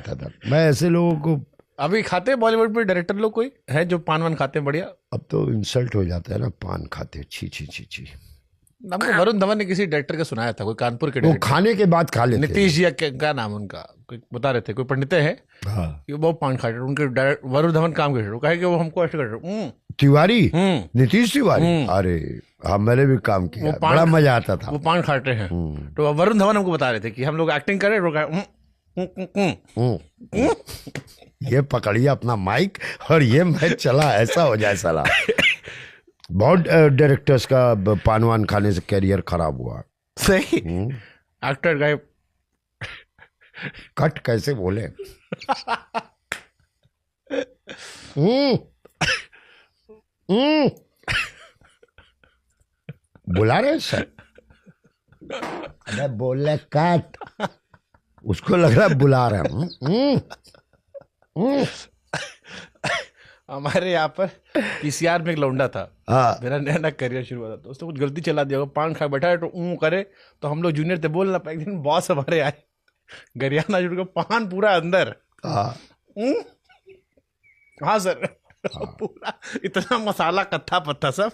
जाता था मैं ऐसे लोगों को। अभी खाते हैं बॉलीवुड में डायरेक्टर लोग कोई है जो पान वान खाते हैं बढ़िया? अब तो इंसल्ट हो जाता है ना, पान खाते, छी छी छी छी। हमको वरुण धवन ने किसी डायरेक्टर का सुनाया था, कोई कानपुर के वो डायरेक्टर, खाने के बाद खा लेते नीतीश जी क्या नाम उनका, कोई बता रहे थे, कोई पंडित है हाँ। कि वो पान खाते उनके वरुण धवन काम कर रहे, कहे कि वो हमको ऐसे कर रहे। तिवारी, नीतीश तिवारी, अरे हाँ मैंने भी काम किया, बड़ा मजा आता था। वो पान खाते हैं। तो वरुण धवन हमको बता रहे थे कि हम लोग एक्टिंग करें, ये पकड़िए अपना माइक और ये मैं चला, ऐसा हो जाए साला। बहुत डायरेक्टर्स का पान वान खाने से कैरियर खराब हुआ। सही एक्टर का कट कैसे बोले। बुला रहे सर, अरे बोले कट, उसको लग रहा है बुला रहे हैं। हमारे यहाँ पर पीसीआर में एक लौंडा था, मेरा नया नया करियर शुरू हुआ था, तो उसने कुछ गलती चला दिया, पान खा बैठा है तो करे, तो हम लोग जूनियर थे बोल ना पाए। एक दिन बॉस हमारे आए, गरियाना जुड़ के पान पूरा अंदर। हाँ सर, पूरा इतना मसाला कत्था पत्ता सब।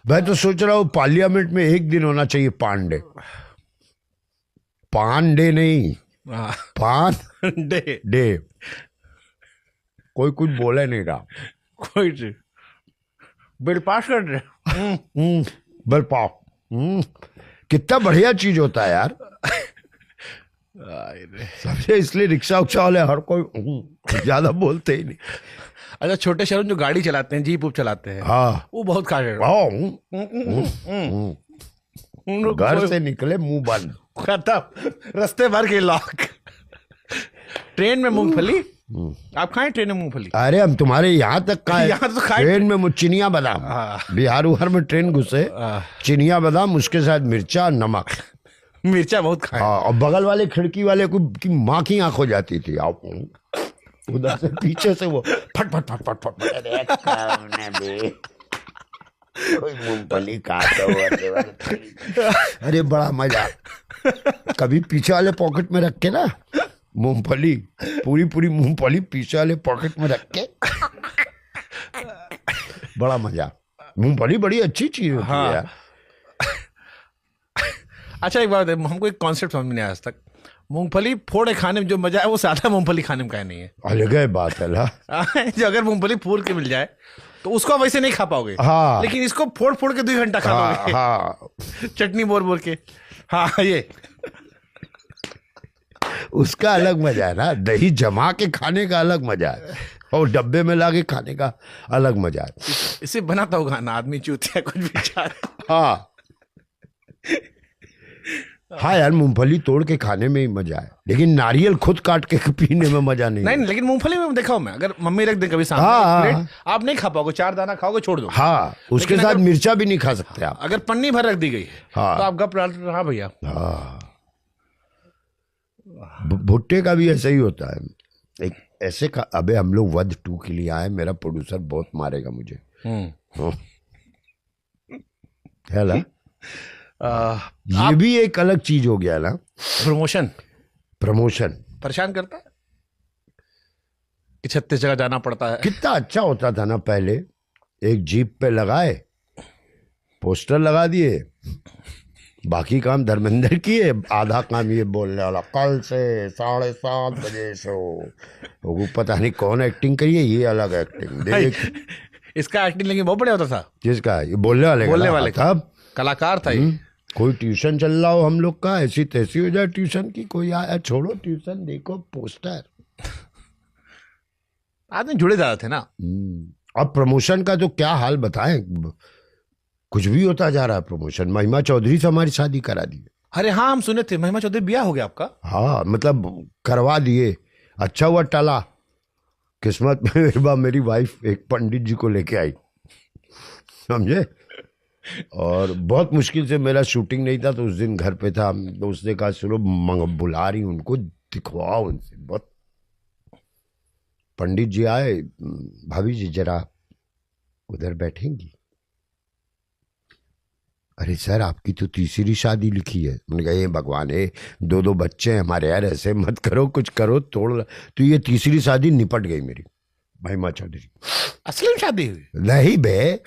मैं तो सोच रहा हूँ पार्लियामेंट में एक दिन होना चाहिए पान डे। पान डे नहीं, पान डे। कोई कुछ बोले नहीं रहा, कोई बिल पास कर रहे। बिल पास कितना बढ़िया चीज होता है यार। सबसे इसलिए रिक्शा उक्शा वाले हर कोई ज्यादा बोलते ही नहीं। अच्छा, छोटे शहरों में जो गाड़ी चलाते हैं, जीप उप चलाते हैं, हाँ वो बहुत खा रहे। घर से निकले मुंह बंद, खत्म, रास्ते भर के लॉक। ट्रेन में मूंगफली आप खाएं? ट्रेन में मूंगफली? अरे हम तुम्हारे यहाँ तक खाए, यहाँ तो खाए। ट्रेन में चिनिया बादाम, बिहार उहार में ट्रेन घुसे, चिनिया बादाम, उसके साथ मिर्चा नमक। मिर्चा बहुत खाए। और बगल वाले खिड़की वाले को की माँ की आंख हो जाती थी, आप उधर से पीछे से वो फट फट फट फट फट, कोई मूंगफली खाता। अरे बड़ा मजा। कभी पीछे वाले पॉकेट में रख के ना मूंगफली, पूरी पूरी मूंगफली पीछे वाले पॉकेट में रख के, बड़ा मजा। मूंगफली बड़ी अच्छी चीज होती है यार। अच्छा एक बात है, हमको एक कॉन्सेप्ट समझ में नहीं आया आज तक, मूंगफली फोड़े खाने में जो मजा है वो सादा मूंगफली खाने में क्या नहीं है? अलग बात है ला। जो अगर मूंगफली फोड़ के मिल जाए तो उसको वैसे नहीं खा पाओगे। हाँ। लेकिन इसको फोड़ फोड़ के 2 घंटा खा लोगे। हाँ। चटनी बोर बोर के। हाँ ये उसका अलग मजा है ना, दही जमा के खाने का अलग मजा है, और डब्बे में लाके खाने का अलग मजा है। इसे बनाता होगा ना आदमी चूतिया कुछ विचार। हाँ हाँ यार, मूंगफली तोड़ के खाने में ही मजा है, लेकिन नारियल खुद काट के पीने में मजा नहीं। नहीं, लेकिन मूंगफली में देखा हूं मैं, अगर मम्मी रख दे कभी सामने प्लेट, आप नहीं खा पाओगे, 4 दाना खाओगे छोड़ दो। हाँ, उसके साथ मिर्चा भी नहीं खा सकते आप। अगर पन्नी भर रख दी गई हाँ, तो आप गप डालते। हाँ भैया। हाँ, भुट्टे का भी ऐसा ही होता है। एक ऐसे का, अबे हम लोग वध 2 के लिए आए, मेरा प्रोड्यूसर बहुत मारेगा मुझे। है ना? ये भी एक अलग चीज हो गया ना, प्रमोशन परेशान करता है कि 36 जगह जाना पड़ता है। कितना अच्छा होता था ना पहले, एक जीप पे लगाए, पोस्टर लगा दिए, बाकी काम धर्मेंद्र किए, आधा काम ये बोलने वाला, कल से 7:30 बजे शो। वो पता नहीं कौन एक्टिंग करिए, ये अलग एक्टिंग देख। इसका एक्टिंग लेकिन बहुत बढ़िया होता था। जिसका ये बोलने वाले का कलाकार था ये। कोई ट्यूशन चल रहा हो हम लोग का, ऐसी तैसी हो जाए ट्यूशन की, कोई आया छोड़ो ट्यूशन, देखो पोस्टर। आदमी जुड़े ज्यादा थे ना। अब प्रमोशन का तो क्या हाल बताएं, कुछ भी होता जा रहा है प्रमोशन। महिमा चौधरी से हमारी शादी करा दी। अरे हाँ, हम सुने थे महिमा चौधरी ब्याह हो गया आपका। हाँ मतलब करवा दिए, अच्छा हुआ टला। किस्मत में मेरी वाइफ एक पंडित जी को लेके आई, समझे, और बहुत मुश्किल से मेरा शूटिंग नहीं था, तो उस दिन घर पे था, तो उसने कहा चलो बुला रही उनको, दिखवाओ उनसे। बहुत पंडित जी आए, भाभी जी जरा उधर बैठेंगी। अरे सर आपकी तो तीसरी शादी लिखी है। मैंने कहा ये भगवान है, 2 बच्चे हैं हमारे यार, ऐसे मत करो, कुछ करो, तोड़। तो ये तीसरी शादी निपट गई मेरी, महिमा चौधरी। असली में शादी हुई? नहीं बे,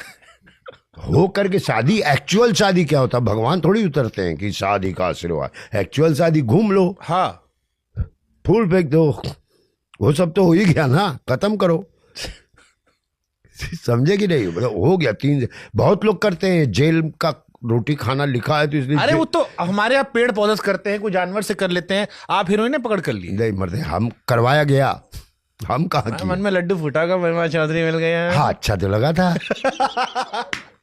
हो करके शादी। एक्चुअल शादी क्या होता, भगवान थोड़ी उतरते हैं कि शादी का आशीर्वाद। एक्चुअल शादी घूम लो, हाँ, फूल फेंक दो, वो सब तो हो ही गया ना, खत्म करो। समझे कि नहीं? मतलब हो गया 3। बहुत लोग करते हैं, जेल का रोटी खाना लिखा है तो इसलिए। अरे वो तो हमारे यहाँ पेड़ पौधे करते हैं, कोई जानवर से कर लेते हैं, आप हीरोइन ने पकड़ कर ली? नहीं मरते, हम करवाया गया, हम कहाँ किए। मन में लड्डू फूटा का महिमा चौधरी मिल गया। हाँ अच्छा तो लगा था।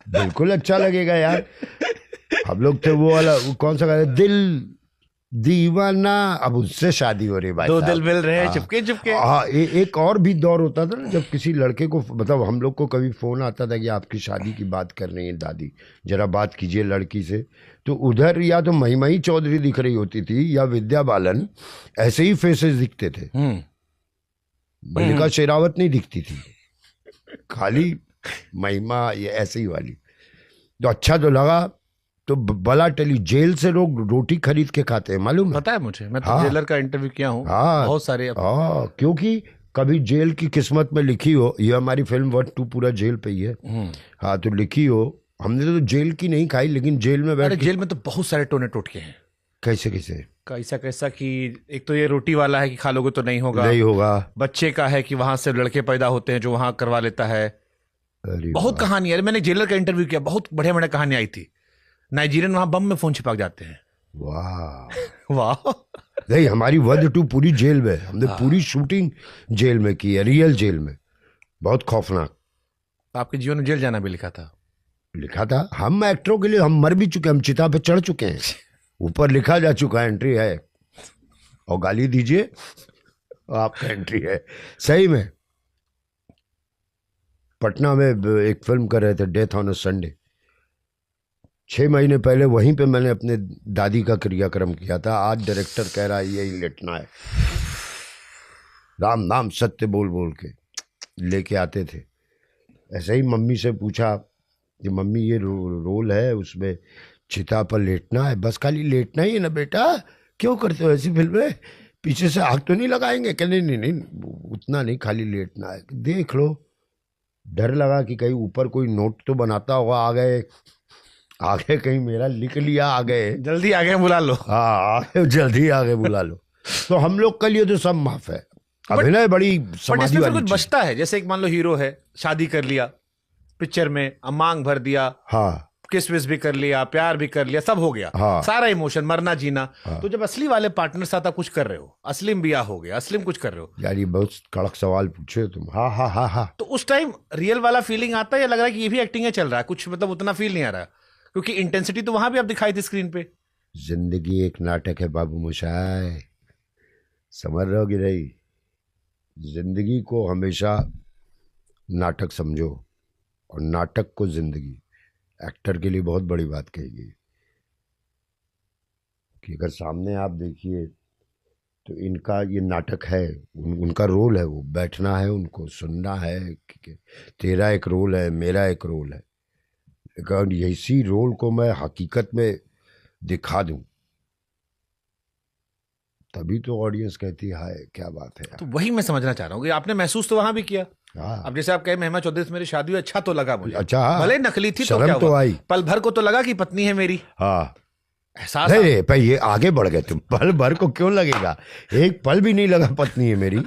बिल्कुल अच्छा लगेगा यार। हम लोग थे वो वाला, वो कौन सा गाना, दिल दीवाना, अब उससे शादी हो रही भाई। 2 दिल मिल रहे हैं चुपके चुपके। हाँ एक और भी दौर होता था ना, जब किसी लड़के को, मतलब हम लोग को कभी फोन आता था कि आपकी शादी की बात कर रही है दादी, जरा बात कीजिए लड़की से। तो उधर या तो महिमा ही चौधरी दिख रही होती थी या विद्या बालन, ऐसे ही फेसेस दिखते थे। मल्लिका शेरावत नहीं दिखती थी, खाली महिमा ये ऐसे ही वाली। तो अच्छा तो लगा। तो बला टली, जेल से लोग रोटी खरीद के खाते हैं, मालूम है? पता है मुझे, मैं तो जेलर का इंटरव्यू किया हूँ। हाँ बहुत सारे। हाँ, क्योंकि कभी जेल की किस्मत में लिखी हो, ये हमारी फिल्म 1, 2 पूरा जेल पे ही है। हाँ तो लिखी हो, हमने तो जेल की नहीं खाई, लेकिन जेल में बैठ। जेल में तो बहुत सारे टोने टोटके हैं। कैसे कैसे? कैसा कैसा कि एक तो ये रोटी वाला है कि खा लोगे तो नहीं होगा, नहीं होगा। बच्चे का है कि वहां से लड़के पैदा होते हैं जो वहां करवा लेता है। बहुत कहानी है। मैंने जेलर का इंटरव्यू किया, बहुत बढ़िया बढ़िया कहानी आई थी। नाइजीरियन वहां बम में फोन छिपा जाते हैं। वाह वाह। नहीं, हमारी 1, 2 पूरी जेल में, हमने पूरी शूटिंग जेल में की है, रियल जेल में। बहुत खौफनाक। आपके जीवन में जेल जाना भी लिखा था? लिखा था। हम एक्टरों के लिए हम मर भी चुके, हम चिता पे चढ़ चुके हैं, ऊपर लिखा जा चुका है एंट्री है, और गाली दीजिए आपका एंट्री है। सही में पटना में एक फिल्म कर रहे थे, डेथ ऑन अ संडे। 6 महीने पहले वहीं पे मैंने अपने दादी का क्रियाक्रम किया था। आज डायरेक्टर कह रहा है यही लेटना है। राम नाम सत्य बोल बोल के लेके आते थे। ऐसे ही मम्मी से पूछा कि मम्मी ये रोल है, उसमें चिता पर लेटना है, बस खाली लेटना ही है ना बेटा, क्यों करते हो ऐसी फिल्में, पीछे से आग तो नहीं लगाएंगे? कहने नहीं उतना नहीं, खाली लेटना है। देख लो, डर लगा कि कहीं ऊपर कोई नोट तो बनाता होगा, आगे कहीं मेरा लिख लिया, आ गए जल्दी आगे बुला लो। हाँ जल्दी आगे बुला लो। तो हम लोग के लिए तो सब माफ है। अभिनय बड़ी समाधि वाली कुछ बचता है, जैसे एक मान लो हीरो है, शादी कर लिया पिक्चर में, मांग भर दिया, हाँ, किस विस भी कर लिया, प्यार भी कर लिया, सब हो गया, हाँ, सारा इमोशन, मरना जीना। हाँ, तो जब असली वाले पार्टनर साथ आप कुछ कर रहे हो, असली में ब्याह हो गया, असली में कुछ कर रहे हो यार, ये बहुत कड़क सवाल पूछे तुम। हाँ हाँ हाँ हाँ। तो उस टाइम रियल वाला फीलिंग आता है या लग रहा है कि ये भी एक्टिंग है चल रहा है, कुछ मतलब उतना फील नहीं आ रहा? क्योंकि इंटेंसिटी तो वहां भी आप दिखाई थी स्क्रीन पे। जिंदगी एक नाटक है बाबू मोशाय, समझ रहे हो कि नहीं? जिंदगी को हमेशा नाटक समझो, और नाटक को जिंदगी। एक्टर के लिए बहुत बड़ी बात कही गई कि अगर सामने आप देखिए तो इनका ये नाटक है, उनका रोल है, वो बैठना है, उनको सुनना है कि तेरा एक रोल है, मेरा एक रोल है। लेकिन इसी रोल को मैं हकीकत में दिखा दूं, तभी तो ऑडियंस कहती है हाय क्या बात है। तो वही मैं समझना चाह रहा हूँ कि आपने महसूस तो वहां भी किया। अब जैसे आप कहे महिमा चौधरी से मेरी शादी हुई, अच्छा तो लगा मुझे, अच्छा, भले नकली थी तो क्या हुआ? तो आई, पल भर को तो लगा कि पत्नी है मेरी। हाँ, एहसास नहीं भाई, ये आगे बढ़ गए तुम। पल भर को क्यों लगेगा, एक पल भी नहीं लगा पत्नी है मेरी।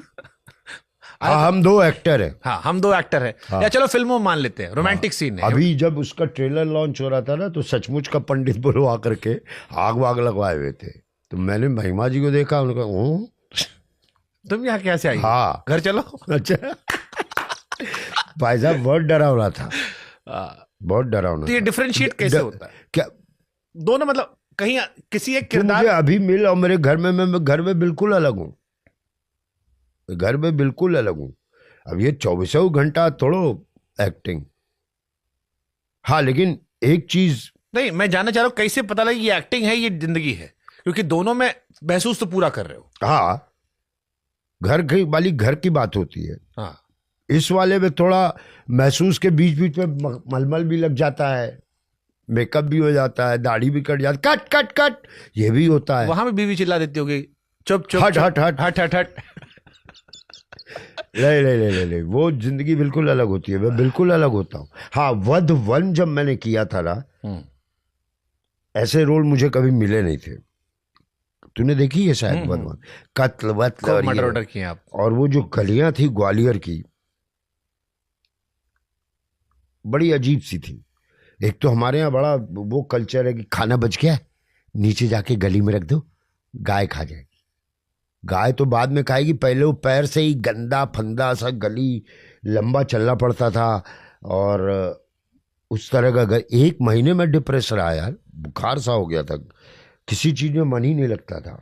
हाँ, हम 2 एक्टर हैं। हाँ, हम 2 एक्टर हैं। हाँ। या चलो फिल्मों मान लेते हैं, रोमांटिक सीन है। अभी जब उसका ट्रेलर लॉन्च हो रहा था ना, तो सचमुच का पंडित बुलवा करके आग वाग लगवाए हुए थे। तो मैंने महिमा जी को देखा, उन्होंने कहा तुम यहाँ कैसे आई? हाँ, घर चलो। अच्छा भाई साहब बहुत डरावना था, बहुत डरावना। तो ये डिफरेंशिएट कैसे होता है क्या दोनों, मतलब कहीं किसी एक किरदार मुझे अभी मिल, और मेरे घर में, मैं घर में बिल्कुल अलग हूँ, घर में बिल्कुल अलग हूँ। अब ये 24 घंटा थोड़ो एक्टिंग। हाँ, लेकिन एक चीज नहीं, मैं जानना चाह रहा हूँ कैसे पता लगे ये एक्टिंग है ये जिंदगी है, क्योंकि दोनों में महसूस तो पूरा कर रहे हो। हाँ, घर की बात होती है। हाँ, इस वाले में थोड़ा महसूस के बीच बीच में मलमल भी लग जाता है, मेकअप भी हो जाता है, दाढ़ी भी कट जाती, कट कट कट, ये भी होता है। वहां भी बीवी चिल्ला देती होगी, चुप चुप हट हट हट हट हट हट। ले, वो जिंदगी बिल्कुल अलग होती है, मैं बिल्कुल अलग होता हूँ। हाँ, वध 1 जब मैंने किया था ना, ऐसे रोल मुझे कभी मिले नहीं थे। तूने देखी है शायद वध 1, कत्ल वत्ल और मर्डर किए आप। और वो जो गलियां थी ग्वालियर की, बड़ी अजीब सी थी। एक तो हमारे यहाँ बड़ा वो कल्चर है कि खाना बच गया नीचे जाके गली में रख दो, गाय खा जाएगी। गाय तो बाद में खाएगी, पहले वो पैर से ही गंदा फंदा सा गली लंबा चलना पड़ता था। और उस तरह का 1 महीने में डिप्रेस रहा यार, बुखार सा हो गया था, किसी चीज में मन ही नहीं लगता था,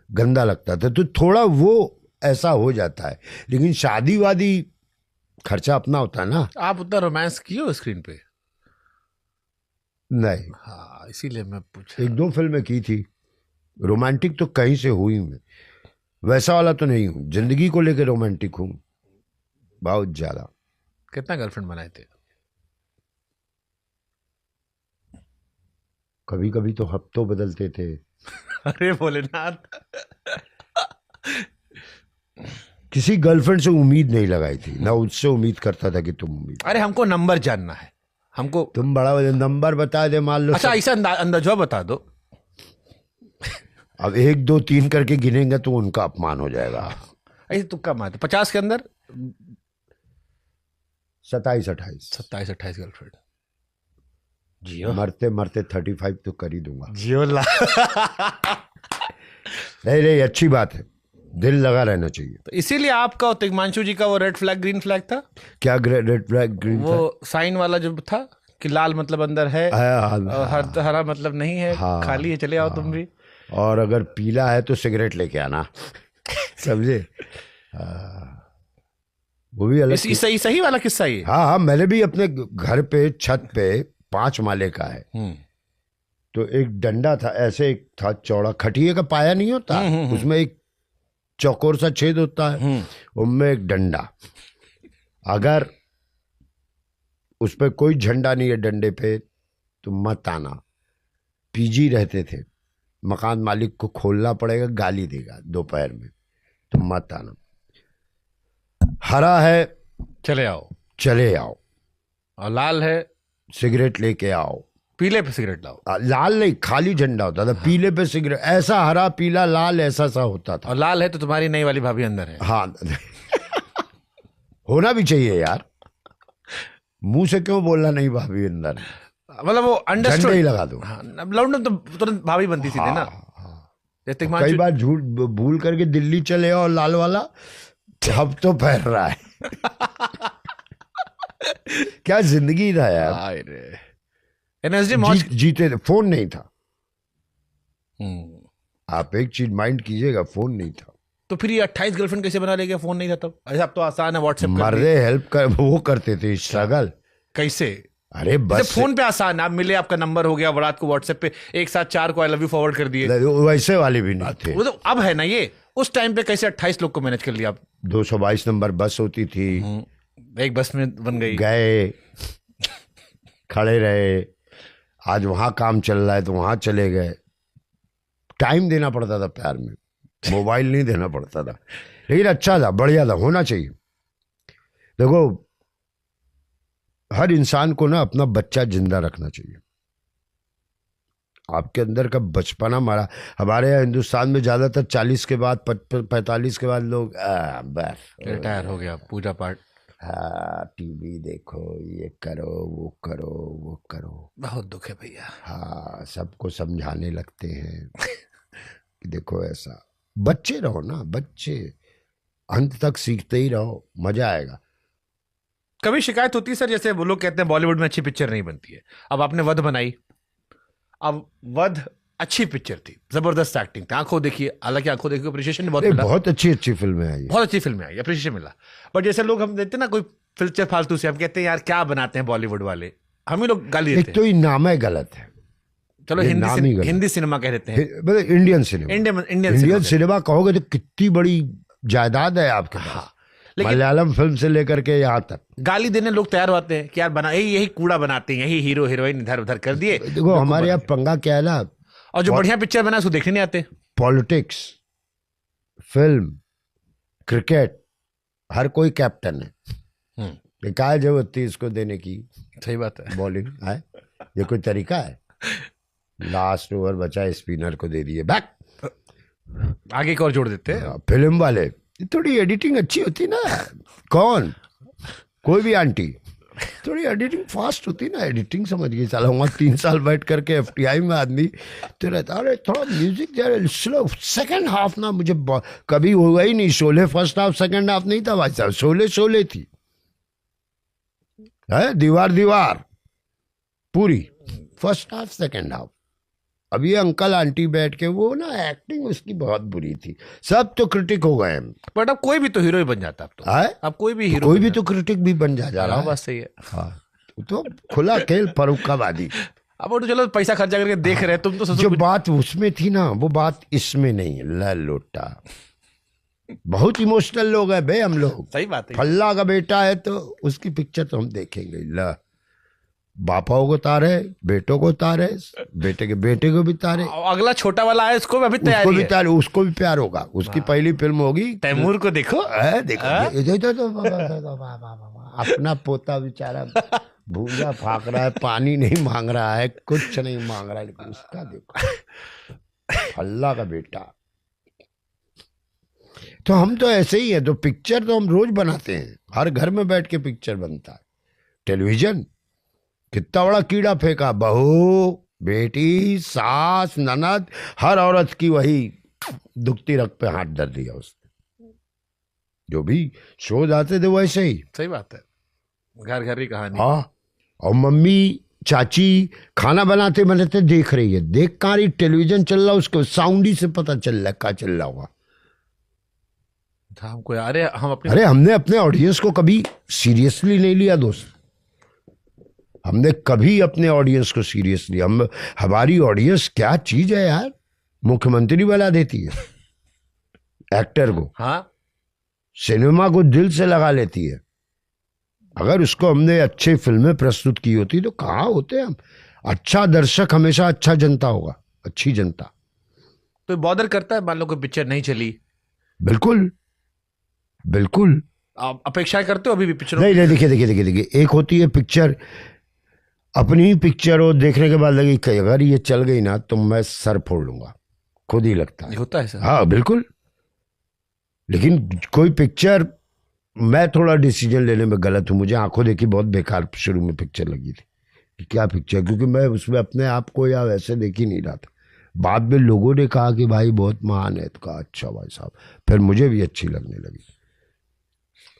गंदा लगता था। तो थोड़ा वो ऐसा हो जाता है। लेकिन शादी वादी खर्चा अपना होता है ना। आप उतना रोमांस किए हो स्क्रीन पे? नहीं। हाँ, इसीलिए मैं पूछा। 1-2 फिल्में की थी, रोमांटिक तो कहीं से हुई हूं मैं, वैसा वाला तो नहीं हूं। जिंदगी को लेकर रोमांटिक हूं बहुत ज्यादा। कितना गर्लफ्रेंड बनाए थे? कभी कभी तो हफ्तों बदलते थे। अरे भोलेनाथ। किसी गर्लफ्रेंड से उम्मीद नहीं लगाई थी ना, उससे उम्मीद करता था कि तुम उम्मीद। अरे हमको नंबर जानना है, हमको। तुम बड़ा नंबर बता दे, मान लो। अच्छा, ऐसा अंदाजा बता दो। अब 1 2 3 करके गिनेंगे तो उनका अपमान हो जाएगा। ऐसे तुक्का मारते 50 के अंदर 27 28 27 28 गर्लफ्रेंड। जियो मरते मरते 35 तो कर ही दूंगा। जियो ला। नहीं, अच्छी बात है, दिल लगा रहना चाहिए। तो इसीलिए आपका तिग्मांशु जी का वो रेड फ्लैग ग्रीन फ्लैग था क्या? रेड फ्लैग ग्रीन, वो साइन वाला जो था कि लाल मतलब अंदर है, हरा मतलब नहीं है, खाली है, चले आओ तुम भी। और अगर पीला है तो सिगरेट लेके आना। समझे? वो भी अलग। सही वाला किस्सा ये। हाँ, मैंने भी अपने घर पे छत पे 5 माले का है, तो एक डंडा था, ऐसे एक था चौड़ा, खटिए का पाया नहीं होता, उसमें एक चौकोर सा छेद होता है, उनमें एक डंडा। अगर उस पर कोई झंडा नहीं है डंडे पे तो मत आना। पीजी रहते थे, मकान मालिक को खोलना पड़ेगा, गाली देगा दोपहर में, तो मत आना। हरा है चले आओ, और लाल है सिगरेट लेके आओ। पीले पे सिगरेट लाओ। लाल नहीं, खाली झंडा होता था, पीले पे सिगरेट, ऐसा हरा पीला लाल ऐसा सा होता था। और लाल है तो तुम्हारी नई वाली भाभी अंदर है। हाँ। होना भी चाहिए यार, मुंह से क्यों बोलना नहीं भाभी अंदर है, मतलब वो अंडरस्टूड ही लगा दो। हाँ, लौंडन तो तुरंत भाभी बनती थी ना। कई बार झूठ भूल करके दिल्ली चले और लाल वाला अब तो पहन रहा है। क्या जिंदगी था यार। एनएसडी जीते थे, फोन नहीं था। आप एक चीज माइंड कीजिएगा, फोन नहीं था। तो फिर ये 28 गर्लफ्रेंड कैसे बना ले गया? फोन नहीं था तब। ऐसा अब तो आसान है, व्हाट्सएप मर्दे हेल्प कर वो करते थे, स्ट्रगल कैसे। अरे बस फोन पे आसान, आप मिले, आपका नंबर हो गया, रात को व्हाट्सएप पे एक साथ 4 को आई लव यू फॉरवर्ड कर दिए। वैसे वाले भी नहीं थे। वो तो अब है ना ये। उस टाइम पे कैसे 28 लोग को मैनेज कर लिया आप? 222 नंबर बस होती थी, एक बस में बन गई, गए खड़े रहे, आज वहां काम चल रहा है तो वहां चले गए। टाइम देना पड़ता था प्यार में, मोबाइल नहीं देना पड़ता था। लेकिन अच्छा था, बढ़िया था, होना चाहिए। देखो, हर इंसान को ना अपना बच्चा जिंदा रखना चाहिए। आपके अंदर का बचपना मारा। हमारे यहाँ हिंदुस्तान में ज्यादातर 40 के बाद 45 के बाद लोग बस रिटायर हो गया, पूजा पाठ, हाँ टीवी देखो, ये करो वो करो वो करो। बहुत दुख है भैया। हाँ, सबको समझाने लगते हैं कि देखो ऐसा। बच्चे रहो ना, बच्चे अंत तक सीखते ही रहो, मजा आएगा। कभी शिकायत होती है सर, जैसे वो लोग कहते हैं बॉलीवुड में अच्छी पिक्चर नहीं बनती है। अब आपने वध बनाई, अब वध अच्छी पिक्चर थी, जबरदस्त एक्टिंग थी, आंखों देखिए, हालांकि आंखों देखिए अप्रिशिएशन बहुत मिला, बहुत अच्छी फिल्में आई, बहुत अच्छी फिल्में आई, अप्रिशिएशन मिला। बट जैसे लोग हम देते ना कोई पिक्चर फालतू से, हम कहते हैं यार क्या बनाते हैं बॉलीवुड वाले, हम ही लोग गाली देते हैं। एक तो ये नाम है गलत है, चलो हिंदी सिनेमा कह देते हैं, मतलब इंडियन सिनेमा। इंडियन सिनेमा कहोगे तो कितनी बड़ी जायदाद है आपके पास। मलयालम फिल्म से लेकर के यहाँ तक गाली देने लोग तैयार होते हैं कि यार बना यही कूड़ा बनाते हैं, यही हीरो हीरोइन इधर उधर कर दिए। देखो हमारे यहाँ पंगा क्या है ना, और जो बढ़िया पिक्चर बना उसको देखने नहीं आते। पॉलिटिक्स, फिल्म, क्रिकेट, हर कोई कैप्टन है। ये क्या जरूरत थी इसको देने की? सही बात है। बॉलिंग है, ये कोई तरीका है? लास्ट ओवर बचा, स्पिनर को दे दिए, बैक, आगे एक और जोड़ देते हैं। फिल्म वाले थोड़ी एडिटिंग अच्छी होती ना, कौन कोई भी आंटी थोड़ी एडिटिंग फास्ट होती ना, एडिटिंग समझ गई साला। वहाँ 3 साल बैठ करके FTI में आदमी तो रहता, अरे थोड़ा म्यूजिक जरा स्लो, सेकंड हाफ ना मुझे कभी हुआ ही नहीं। Sholay first half second half नहीं था भाई साहब, शोले थी है, दीवार पूरी, फर्स्ट हाफ सेकंड हाफ। अब ये अंकल आंटी बैठ के वो ना एक्टिंग उसकी बहुत बुरी थी, सब तो क्रिटिक हो गए हैं। बट अब कोई भी तो हीरो ही बन जाता अब तो है? अब कोई भी हीरो, कोई भी तो क्रिटिक भी बन जा रहा है। बात सही है। हाँ तो खुला खेल फरुखाबादी। अब वो तो चलो पैसा खर्चा करके देख रहे हैं, तुम तो जो बात उसमें थी ना वो बात इसमें नहीं है। लोटा बहुत इमोशनल लोग हैं बे हम लोग। सही बात है। फल्ला का बेटा है तो उसकी पिक्चर तो हम देखेंगे। ला बापाओं को तारे, बेटों को तारे, बेटे के बेटे को भी तारे, अगला छोटा वाला है उसको भी अभी तैयारी है, उसको भी प्यार होगा। उसकी पहली फिल्म होगी तैमूर को देखो, अपना पोता बेचारा भूजा फाक रहा है, पानी नहीं मांग रहा है, कुछ नहीं मांग रहा है, लेकिन उसका देखो अल्लाह का बेटा। तो हम तो ऐसे ही है। तो पिक्चर तो हम रोज बनाते हैं, हर घर में बैठ के पिक्चर बनता है। टेलीविजन कितना बड़ा कीड़ा फेंका, बहू, बेटी, सास, ननद, हर औरत की वही दुखती रग पे हाथ धर दिया उसने। जो भी शोज आते थे वैसे ही। सही बात है, घर घर की कहानी। हाँ, और मम्मी चाची खाना बनाते बनाते देख रही है, देख कहाँ रही, टेलीविजन चल रहा, उसको साउंड ही से पता चल रहा है क्या चल रहा होगा। हमको अरे हमने अपने ऑडियंस को कभी सीरियसली नहीं लिया दोस्त। हमने कभी अपने ऑडियंस को सीरियसली, हमारी ऑडियंस क्या चीज है यार, मुख्यमंत्री बना देती है एक्टर को। हाँ, सिनेमा को दिल से लगा लेती है। अगर उसको हमने अच्छी फिल्में प्रस्तुत की होती तो कहाँ होते हम। अच्छा दर्शक हमेशा अच्छा जनता होगा, अच्छी जनता। तो बॉदर करता है मान लो कोई पिक्चर नहीं चली? बिल्कुल बिल्कुल। आप अपेक्षा करते हो अभी भी पिक्चर? नहीं, देखिए, एक होती है पिक्चर, अपनी ही पिक्चर हो, देखने के बाद लगी कि अगर ये चल गई ना तो मैं सर फोड़ लूंगा, खुद ही लगता है। होता है सर? हाँ बिल्कुल। लेकिन कोई पिक्चर, मैं थोड़ा डिसीजन लेने में गलत हूँ। मुझे आंखों देखी बहुत बेकार शुरू में पिक्चर लगी थी कि क्या पिक्चर, क्योंकि मैं उसमें अपने आप को या वैसे देख ही नहीं रहा था। बाद में लोगों ने कहा कि भाई बहुत महान है, तो कहा अच्छा भाई साहब, फिर मुझे भी अच्छी लगने लगी।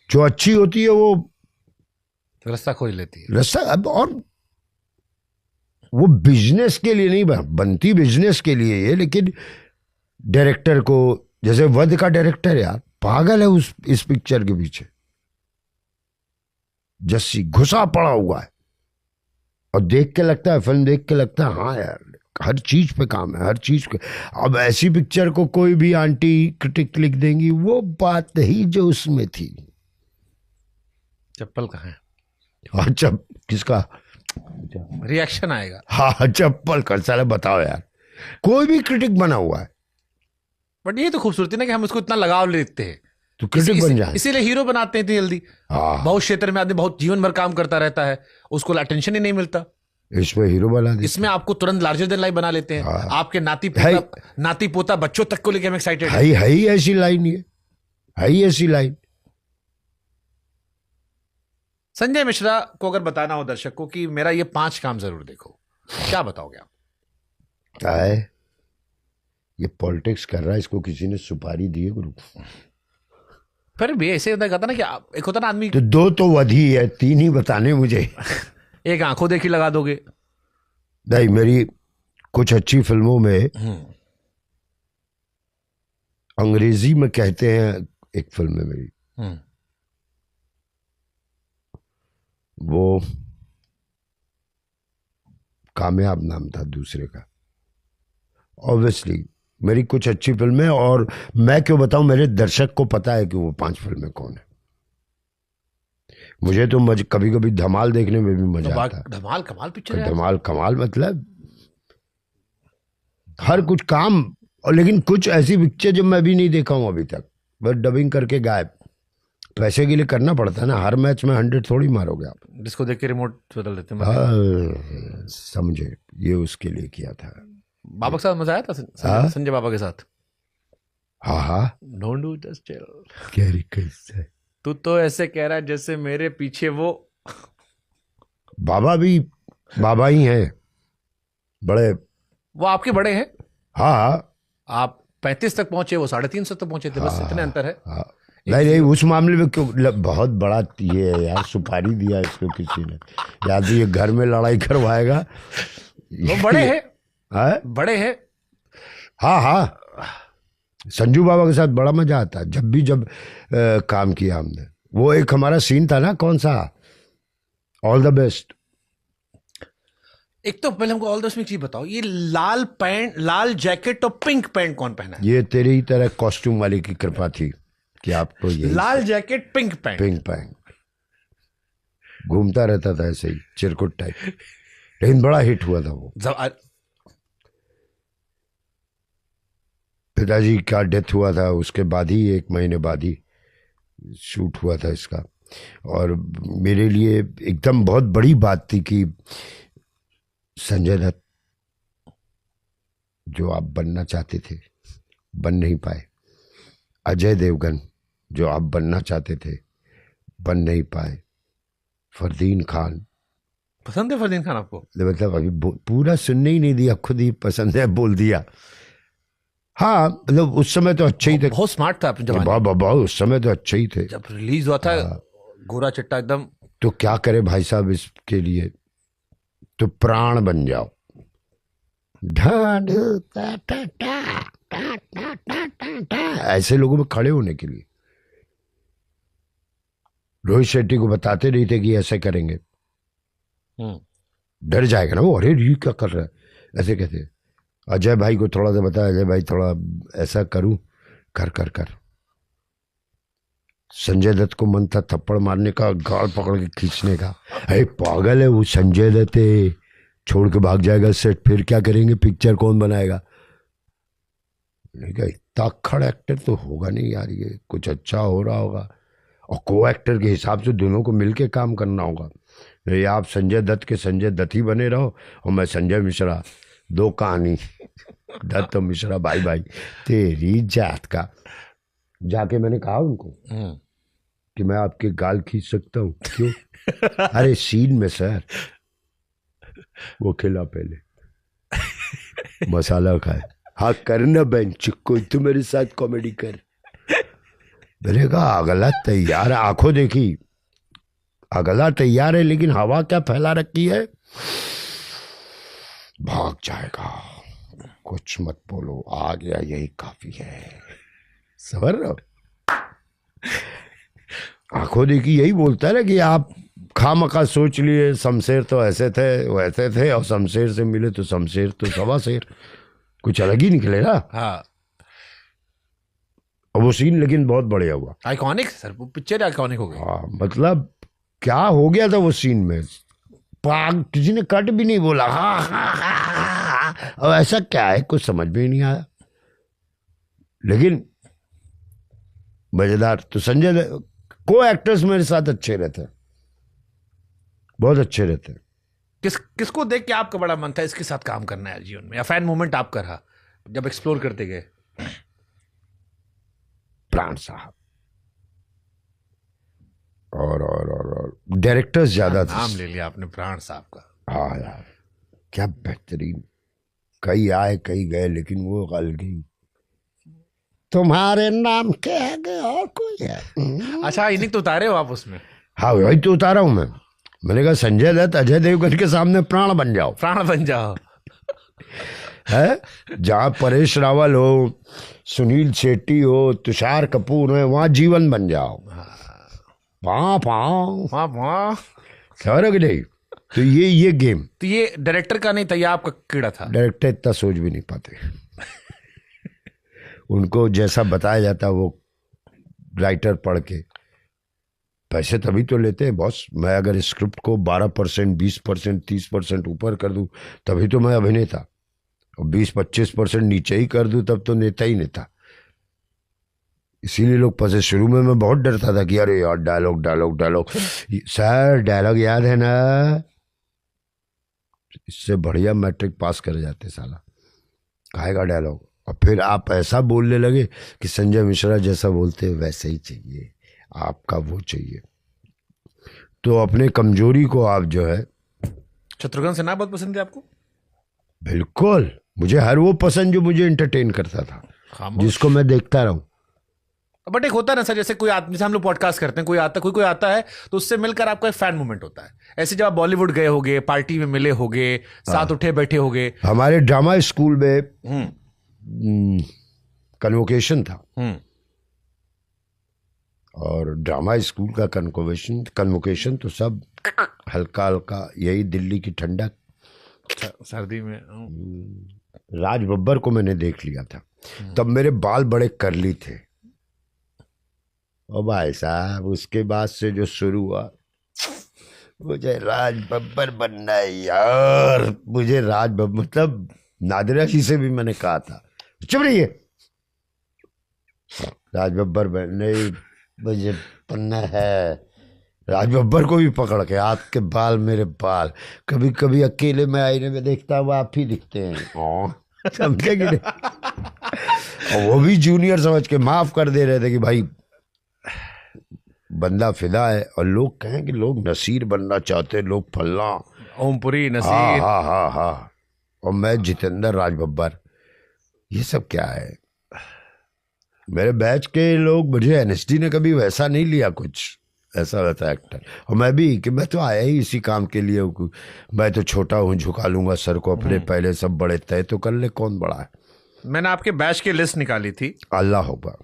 जो अच्छी होती है वो रास्ता खोज लेती है, रास्ता। अब और वो बिजनेस के लिए नहीं बनती, बिजनेस के लिए ये। लेकिन डायरेक्टर को, जैसे वध का डायरेक्टर यार पागल है इस पिक्चर के पीछे, जस्सी घुसा पड़ा हुआ है, और देख के लगता है, फिल्म देख के लगता है हाँ यार हर चीज पे काम है, हर चीज पे। अब ऐसी पिक्चर को कोई भी आंटी क्रिटिक लिख देंगी, वो बात ही जो उसमें थी। चप्पल कहाँ है? अच्छा, किसका रिएक्शन आएगा? हाँ, चप्पल का साले बताओ यार, कोई भी क्रिटिक बना हुआ है। बट ये तो खूबसूरती ना कि हम उसको इतना लगाव लेते हैं तो क्रिटिक बन जाए, इसीलिए हीरो बनाते हैं इतनी जल्दी। बहुत क्षेत्र में आदमी बहुत जीवन भर काम करता रहता है, उसको अटेंशन ही नहीं मिलता। इसमें हीरो बना देते, इसमें आपको तुरंत लार्जर देन लाइफ बना लेते हैं। आपके नाती पोता बच्चों तक को लेकर हम एक्साइटेड है ही ऐसी लाइन, ये है ही ऐसी लाइन। संजय मिश्रा को अगर बताना हो दर्शक को कि मेरा ये 5 काम जरूर देखो, क्या बताओगे आप? क्या है ये पॉलिटिक्स कर रहा है, इसको किसी ने सुपारी दी है गुरु? फिर भी ऐसे कहता ना कि एक होता ना आदमी, तो 2 तो वधी है, 3 ही बताने मुझे। एक आंखों देखी लगा दोगे? नहीं, मेरी कुछ अच्छी फिल्मों में अंग्रेजी में कहते हैं, एक फिल्म में मेरी वो कामयाब नाम था दूसरे का। ऑब्वियसली मेरी कुछ अच्छी फिल्में, और मैं क्यों बताऊं, मेरे दर्शक को पता है कि वो 5 फिल्में कौन है। मुझे तो कभी कभी धमाल देखने में भी मजा आता है। धमाल कमाल पिक्चर है। धमाल कमाल मतलब हर कुछ काम। और लेकिन कुछ ऐसी पिक्चर जो मैं भी नहीं देखा हूं अभी तक, बस डबिंग करके गायब। पैसे के लिए करना पड़ता है ना, हर मैच में 100 थोड़ी मारोगे आप। जिसको देख के रिमोट बदल देते हैं। हाँ, समझे, ये उसके लिए किया था। बाबा के साथ मजा आया था संजय बाबा के साथ। हाँ हाँ, don't do just chill. Carry कैसे तू तो ऐसे कह रहा है जैसे मेरे पीछे वो बाबा भी बाबा ही हैं, बड़े। वो आपके बड़े हैं। हाँ, आप 35 तक पहुंचे, वो 350 तक पहुंचे थे। बस इतने अंतर है। हाँ। नहीं, उस मामले में क्यों, बहुत बड़ा ये है यार, सुपारी दिया इसको किसी ने, या तो ये घर में लड़ाई करवाएगा। वो बड़े हैं। हाँ बड़े हैं। हाँ हाँ, संजू बाबा के साथ बड़ा मजा आता है जब काम किया हमने। वो एक हमारा सीन था ना, कौन सा, ऑल द बेस्ट। एक तो पहले हमको ऑल द बेस्ट में चीज बताओ, ये लाल पैंट, लाल जैकेट और पिंक पैंट कौन पहना है? ये तेरी ही तरह कॉस्ट्यूम वाले की कृपा थी कि आपको ये लाल जैकेट पिंक पैंट घूमता रहता था ऐसे ही चिरकुट टाइप, लेकिन बड़ा हिट हुआ था वो। पिताजी का डेथ हुआ था, उसके बाद ही 1 महीने बाद ही शूट हुआ था इसका। और मेरे लिए एकदम बहुत बड़ी बात थी कि संजय दत्त जो आप बनना चाहते थे बन नहीं पाए, अजय देवगन जो आप बनना चाहते थे बन नहीं पाए, फरदीन खान। पसंद है फरदीन खान आपको? मतलब अभी पूरा सुनने ही नहीं दिया, खुद ही पसंद है बोल दिया। हाँ मतलब उस समय तो अच्छे ही थे, बहुत स्मार्ट था अपने बाबा, उस समय तो अच्छे ही थे। जब रिलीज हुआ था गोरा चिट्टा एकदम। तो क्या करे भाई साहब, इसके लिए तो प्राण बन जाओ। ऐसे लोगों में खड़े होने के लिए रोहित शेट्टी को बताते नहीं थे कि ऐसे करेंगे, डर जाएगा ना वो, अरे ये क्या कर रहा है, ऐसे कहते। अजय भाई को थोड़ा सा बताया, अजय भाई थोड़ा ऐसा करूं, कर। संजय दत्त को मन था थप्पड़ मारने का, गाल पकड़ के खींचने का। अरे पागल है वो, संजय दत्त है, छोड़ के भाग जाएगा सेट, फिर क्या करेंगे, पिक्चर कौन बनाएगा। नहीं कहा इतना खड़ा एक्टर तो होगा नहीं यार, ये कुछ अच्छा हो रहा होगा, और को एक्टर के हिसाब से दोनों को मिलके काम करना होगा। ये आप संजय दत्त के संजय दत्त ही बने रहो और मैं संजय मिश्रा, 2 कहानी, दत्त और मिश्रा भाई भाई, तेरी जात का। जाके मैंने कहा उनको कि मैं आपके गाल खींच सकता हूँ, क्यों? अरे सीन में सर, वो खिला पहले मसाला खाए, हाँ करना बेंच, कोई तो मेरे साथ कॉमेडी कर। मैंने कहा अगला तैयार है, आंखों देखी अगला तैयार है, लेकिन हवा क्या फैला रखी है, भाग जाएगा, कुछ मत बोलो, आ गया यही काफी है। समझ रहे हो? आंखों देखी यही बोलता है ना कि आप खामखा सोच लिए शमशेर तो ऐसे थे वैसे थे, और शमशेर से मिले तो शमशेर तो सवा शेर, कुछ अलग ही निकले ना। हाँ। और वो सीन लेकिन बहुत बढ़िया हुआ, आइकॉनिक सर, वो पिक्चर आइकॉनिक हो गई। हाँ मतलब क्या हो गया था वो सीन में, किसी ने कट भी नहीं बोला, हाँ। अब ऐसा क्या है, कुछ समझ में ही नहीं आया, लेकिन मजेदार। तो संजय को एक्टर्स मेरे साथ अच्छे रहते हैं, बहुत अच्छे रहते हैं। किसको देख के आपका बड़ा मन था इसके साथ काम करना है जीवन में, या फैन मोमेंट आपका रहा जब एक्सप्लोर करते गए? प्राण साहब और डायरेक्टर्स ज्यादा थे। नाम ले लिया आपने प्राण साहब का। हाँ यार क्या बेहतरीन, कई आए कई गए, लेकिन वो अलग ही, तुम्हारे नाम के आगे और कोई है। अच्छा, इन्हीं तो उतारे हो आप उसमें? हाँ वही तो उतारा हूं मैं। मैंने कहा संजय दत्त अजय देवगन के सामने प्राण बन जाओ, प्राण बन जाओ। है जहाँ परेश रावल हो, सुनील शेट्टी हो, तुषार कपूर हो, वहां जीवन बन जाओ। समझ नहीं? तो ये गेम तो ये डायरेक्टर का नहीं था, ये आपका कीड़ा था। डायरेक्टर इतना सोच भी नहीं पाते उनको जैसा बताया जाता वो राइटर पढ़ के पैसे तभी तो लेते हैं बॉस। मैं अगर स्क्रिप्ट को 12%, 20%, 30% ऊपर कर दूं तभी तो मैं अभिनेता, और 20-25% नीचे ही कर दूं तब तो नेता ही नेता। इसीलिए लोग फंसे। शुरू में मैं बहुत डरता था कि अरे यार dialogue dialogue dialogue, sir dialogue याद है ना, इससे बढ़िया मैट्रिक पास कर जाते साला, कहेगा डायलॉग। और फिर आप ऐसा बोलने लगे कि संजय मिश्रा जैसा बोलते हैं वैसे ही चाहिए, आपका वो चाहिए। तो अपने कमजोरी को आप जो है। शत्रुघ्न सिन्हा बहुत पसंद है आपको? बिल्कुल, मुझे हर वो पसंद जो मुझे एंटरटेन करता था, जिसको मैं देखता रहूं। बट एक होता है ना सर, जैसे कोई जैसे हम लोग पॉडकास्ट करते हैं, कोई आता है तो उससे मिलकर आपका एक फैन मूवमेंट होता है। ऐसे जब आप बॉलीवुड गए होगे, पार्टी में मिले होगे, साथ उठे बैठे होगे। हमारे ड्रामा स्कूल में कन्वोकेशन था, और ड्रामा स्कूल का कन्वोकेशन तो सब हल्का हल्का, यही दिल्ली की ठंडक सर्दी में। राज बब्बर को मैंने देख लिया था, तब मेरे बाल बड़े करली थे। और भाई साहब उसके बाद से जो शुरू हुआ, मुझे राज बब्बर बनना है यार, मुझे राज बब्बर, मतलब नादिरा जी से भी मैंने कहा था चुप रहिए, राज बब्बर बनने मुझे बनना है। राज बब्बर को भी पकड़ के हाथ के बाल, मेरे बाल, कभी कभी अकेले में आईने में देखता हुआ आप ही दिखते हैं, समझे कि नहीं? और वो भी जूनियर समझ के माफ कर दे रहे थे कि भाई बंदा फिदा है। और लोग कहें कि लोग नसीर बनना चाहते हैं, लोग फल्ला ओमपुरी नसीर, हाँ, और मैं जितेंद्र राज बब्बर, ये सब क्या है? मेरे बैच के लोग, मुझे एनएसडी ने कभी वैसा नहीं लिया, कुछ ऐसा रहता एक्टर। और मैं भी कि मैं तो आया ही इसी काम के लिए, मैं तो छोटा हूँ, झुका लूंगा सर को अपने, पहले सब बड़े तय तो कर ले कौन बड़ा है। मैंने आपके बैच की लिस्ट निकाली थी, अल्लाह होगा,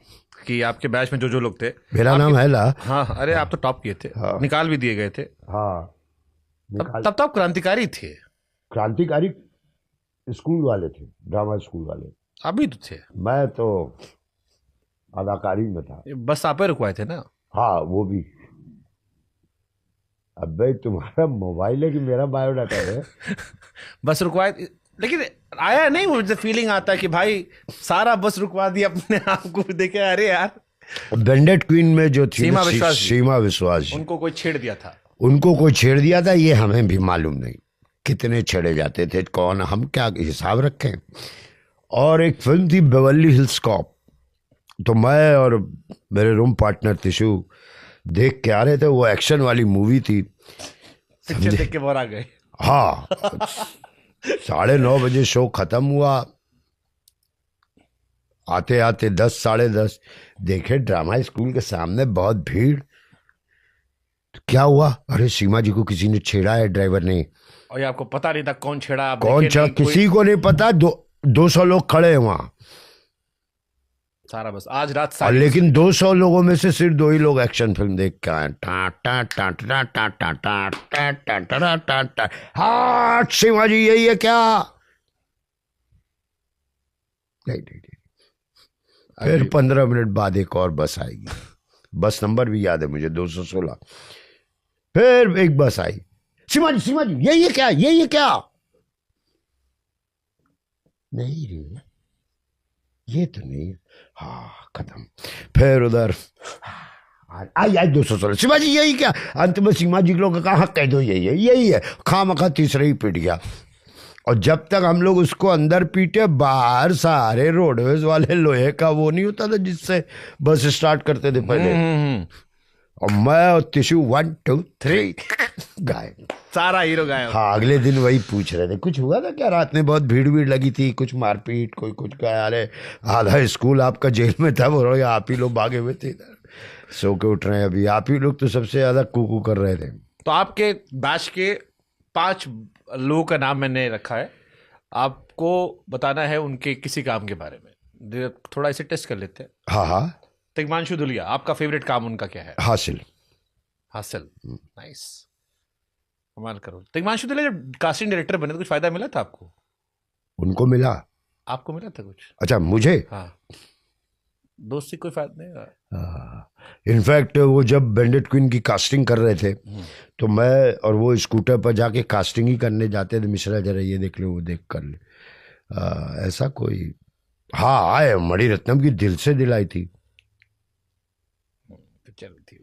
कि आपके बैच में जो जो लोग थे। मेरा नाम है ला। हाँ, अरे आप तो टॉप किए थे। हाँ। निकाल भी दिए गए थे। हाँ, तब तो आप क्रांतिकारी थे। क्रांतिकारी स्कूल वाले थे, ड्रामा स्कूल वाले। अभी तो थे। मैं तो अदाकारी में था। बस आप ही रुकवाए थे ना? हाँ, वो भी। अब भाई तुम्हारा मोबाइल है कि मेरा बायोडाटा है? बस रुकवाए, लेकिन आया नहीं, मुझे फीलिंग आता है कि भाई सारा बस रुकवा दिया अपने आप को, देखे अरे यार। बेंडेट क्वीन में जो थी सीमा विश्वास, उनको कोई छेड़ दिया था। उनको कोई छेड़ दिया था, ये हमें भी मालूम नहीं कितने छेड़े जाते थे, कौन, हम क्या हिसाब रखें। और एक फिल्म थी बेवर्ली हिल्स कॉप, तो मैं और मेरे रूम पार्टनर तिशु देख के आ रहे थे, वो एक्शन वाली मूवी थी। पिक्चर देख के बोर आ गए। हाँ, 9:30 बजे शो खत्म हुआ, आते आते 10, 10:30 देखे ड्रामा स्कूल के सामने बहुत भीड़। क्या हुआ? अरे सीमा जी को किसी ने छेड़ा है, ड्राइवर ने। और ये आपको पता नहीं था कौन छेड़ा? कौन छेड़ा किसी को नहीं पता। 200 लोग खड़े हैं वहां, सारा बस आज रात। और लेकिन 200 लोगों में से सिर्फ 2 ही लोग एक्शन फिल्म देख के आए। हाँ शिवा जी यही है क्या? नहीं। फिर 15 मिनट बाद एक और बस आएगी, बस नंबर भी याद है मुझे, 216। फिर एक बस आई, सीमा जी यही है क्या? यही है क्या? नहीं रे, ये तो नहीं। हाँ, खत्म। फिर उधर आई 216, सीमा जी यही क्या? अंत में सीमा जी लोग कहा कह दो यही है। खामखा तीसरा ही पिट गया। और जब तक हम लोग उसको अंदर पीटे, बाहर सारे रोडवेज वाले लोहे का वो नहीं होता था जिससे बस स्टार्ट करते थे पहले, और मैं और तिशु 1 2 3 गायब, सारा हीरो गायब। हाँ, अगले दिन वही पूछ रहे थे कुछ हुआ था क्या रात में? बहुत भीड़ लगी थी, कुछ मारपीट, कोई कुछ कहा। अरे आधा स्कूल आपका जेल में था, बोल रहे आप ही लोग भागे हुए थे इधर, सो के उठ रहे हैं अभी। आप ही लोग तो सबसे ज्यादा कूकू कर रहे थे। तो आपके बैच के 5 लोगों का नाम मैंने रखा है, आपको बताना है उनके किसी काम के बारे में। थोड़ा इसे टेस्ट कर लेते हैं। हाँ। तिग्मांशु धुलिया, आपका फेवरेट काम उनका क्या है? हासिल। नाइस, कमाल करो। तिग्मांशु धुलिया जब कास्टिंग डायरेक्टर बने तो कुछ फायदा मिला था आपको? उनको मिला, आपको मिला था कुछ? अच्छा मुझे? हाँ। दोस्ती कोई फायदा नहीं। इनफैक्ट वो जब बैंडेड क्वीन की कास्टिंग कर रहे थे तो मैं और वो स्कूटर पर जाके कास्टिंग ही करने जाते थे, मिश्रा जरा ये देख ले वो देख कर ले, ऐसा कोई। हाँ आए, मणिरत्नम की दिल से दिलाई थी। पिक्चर थी।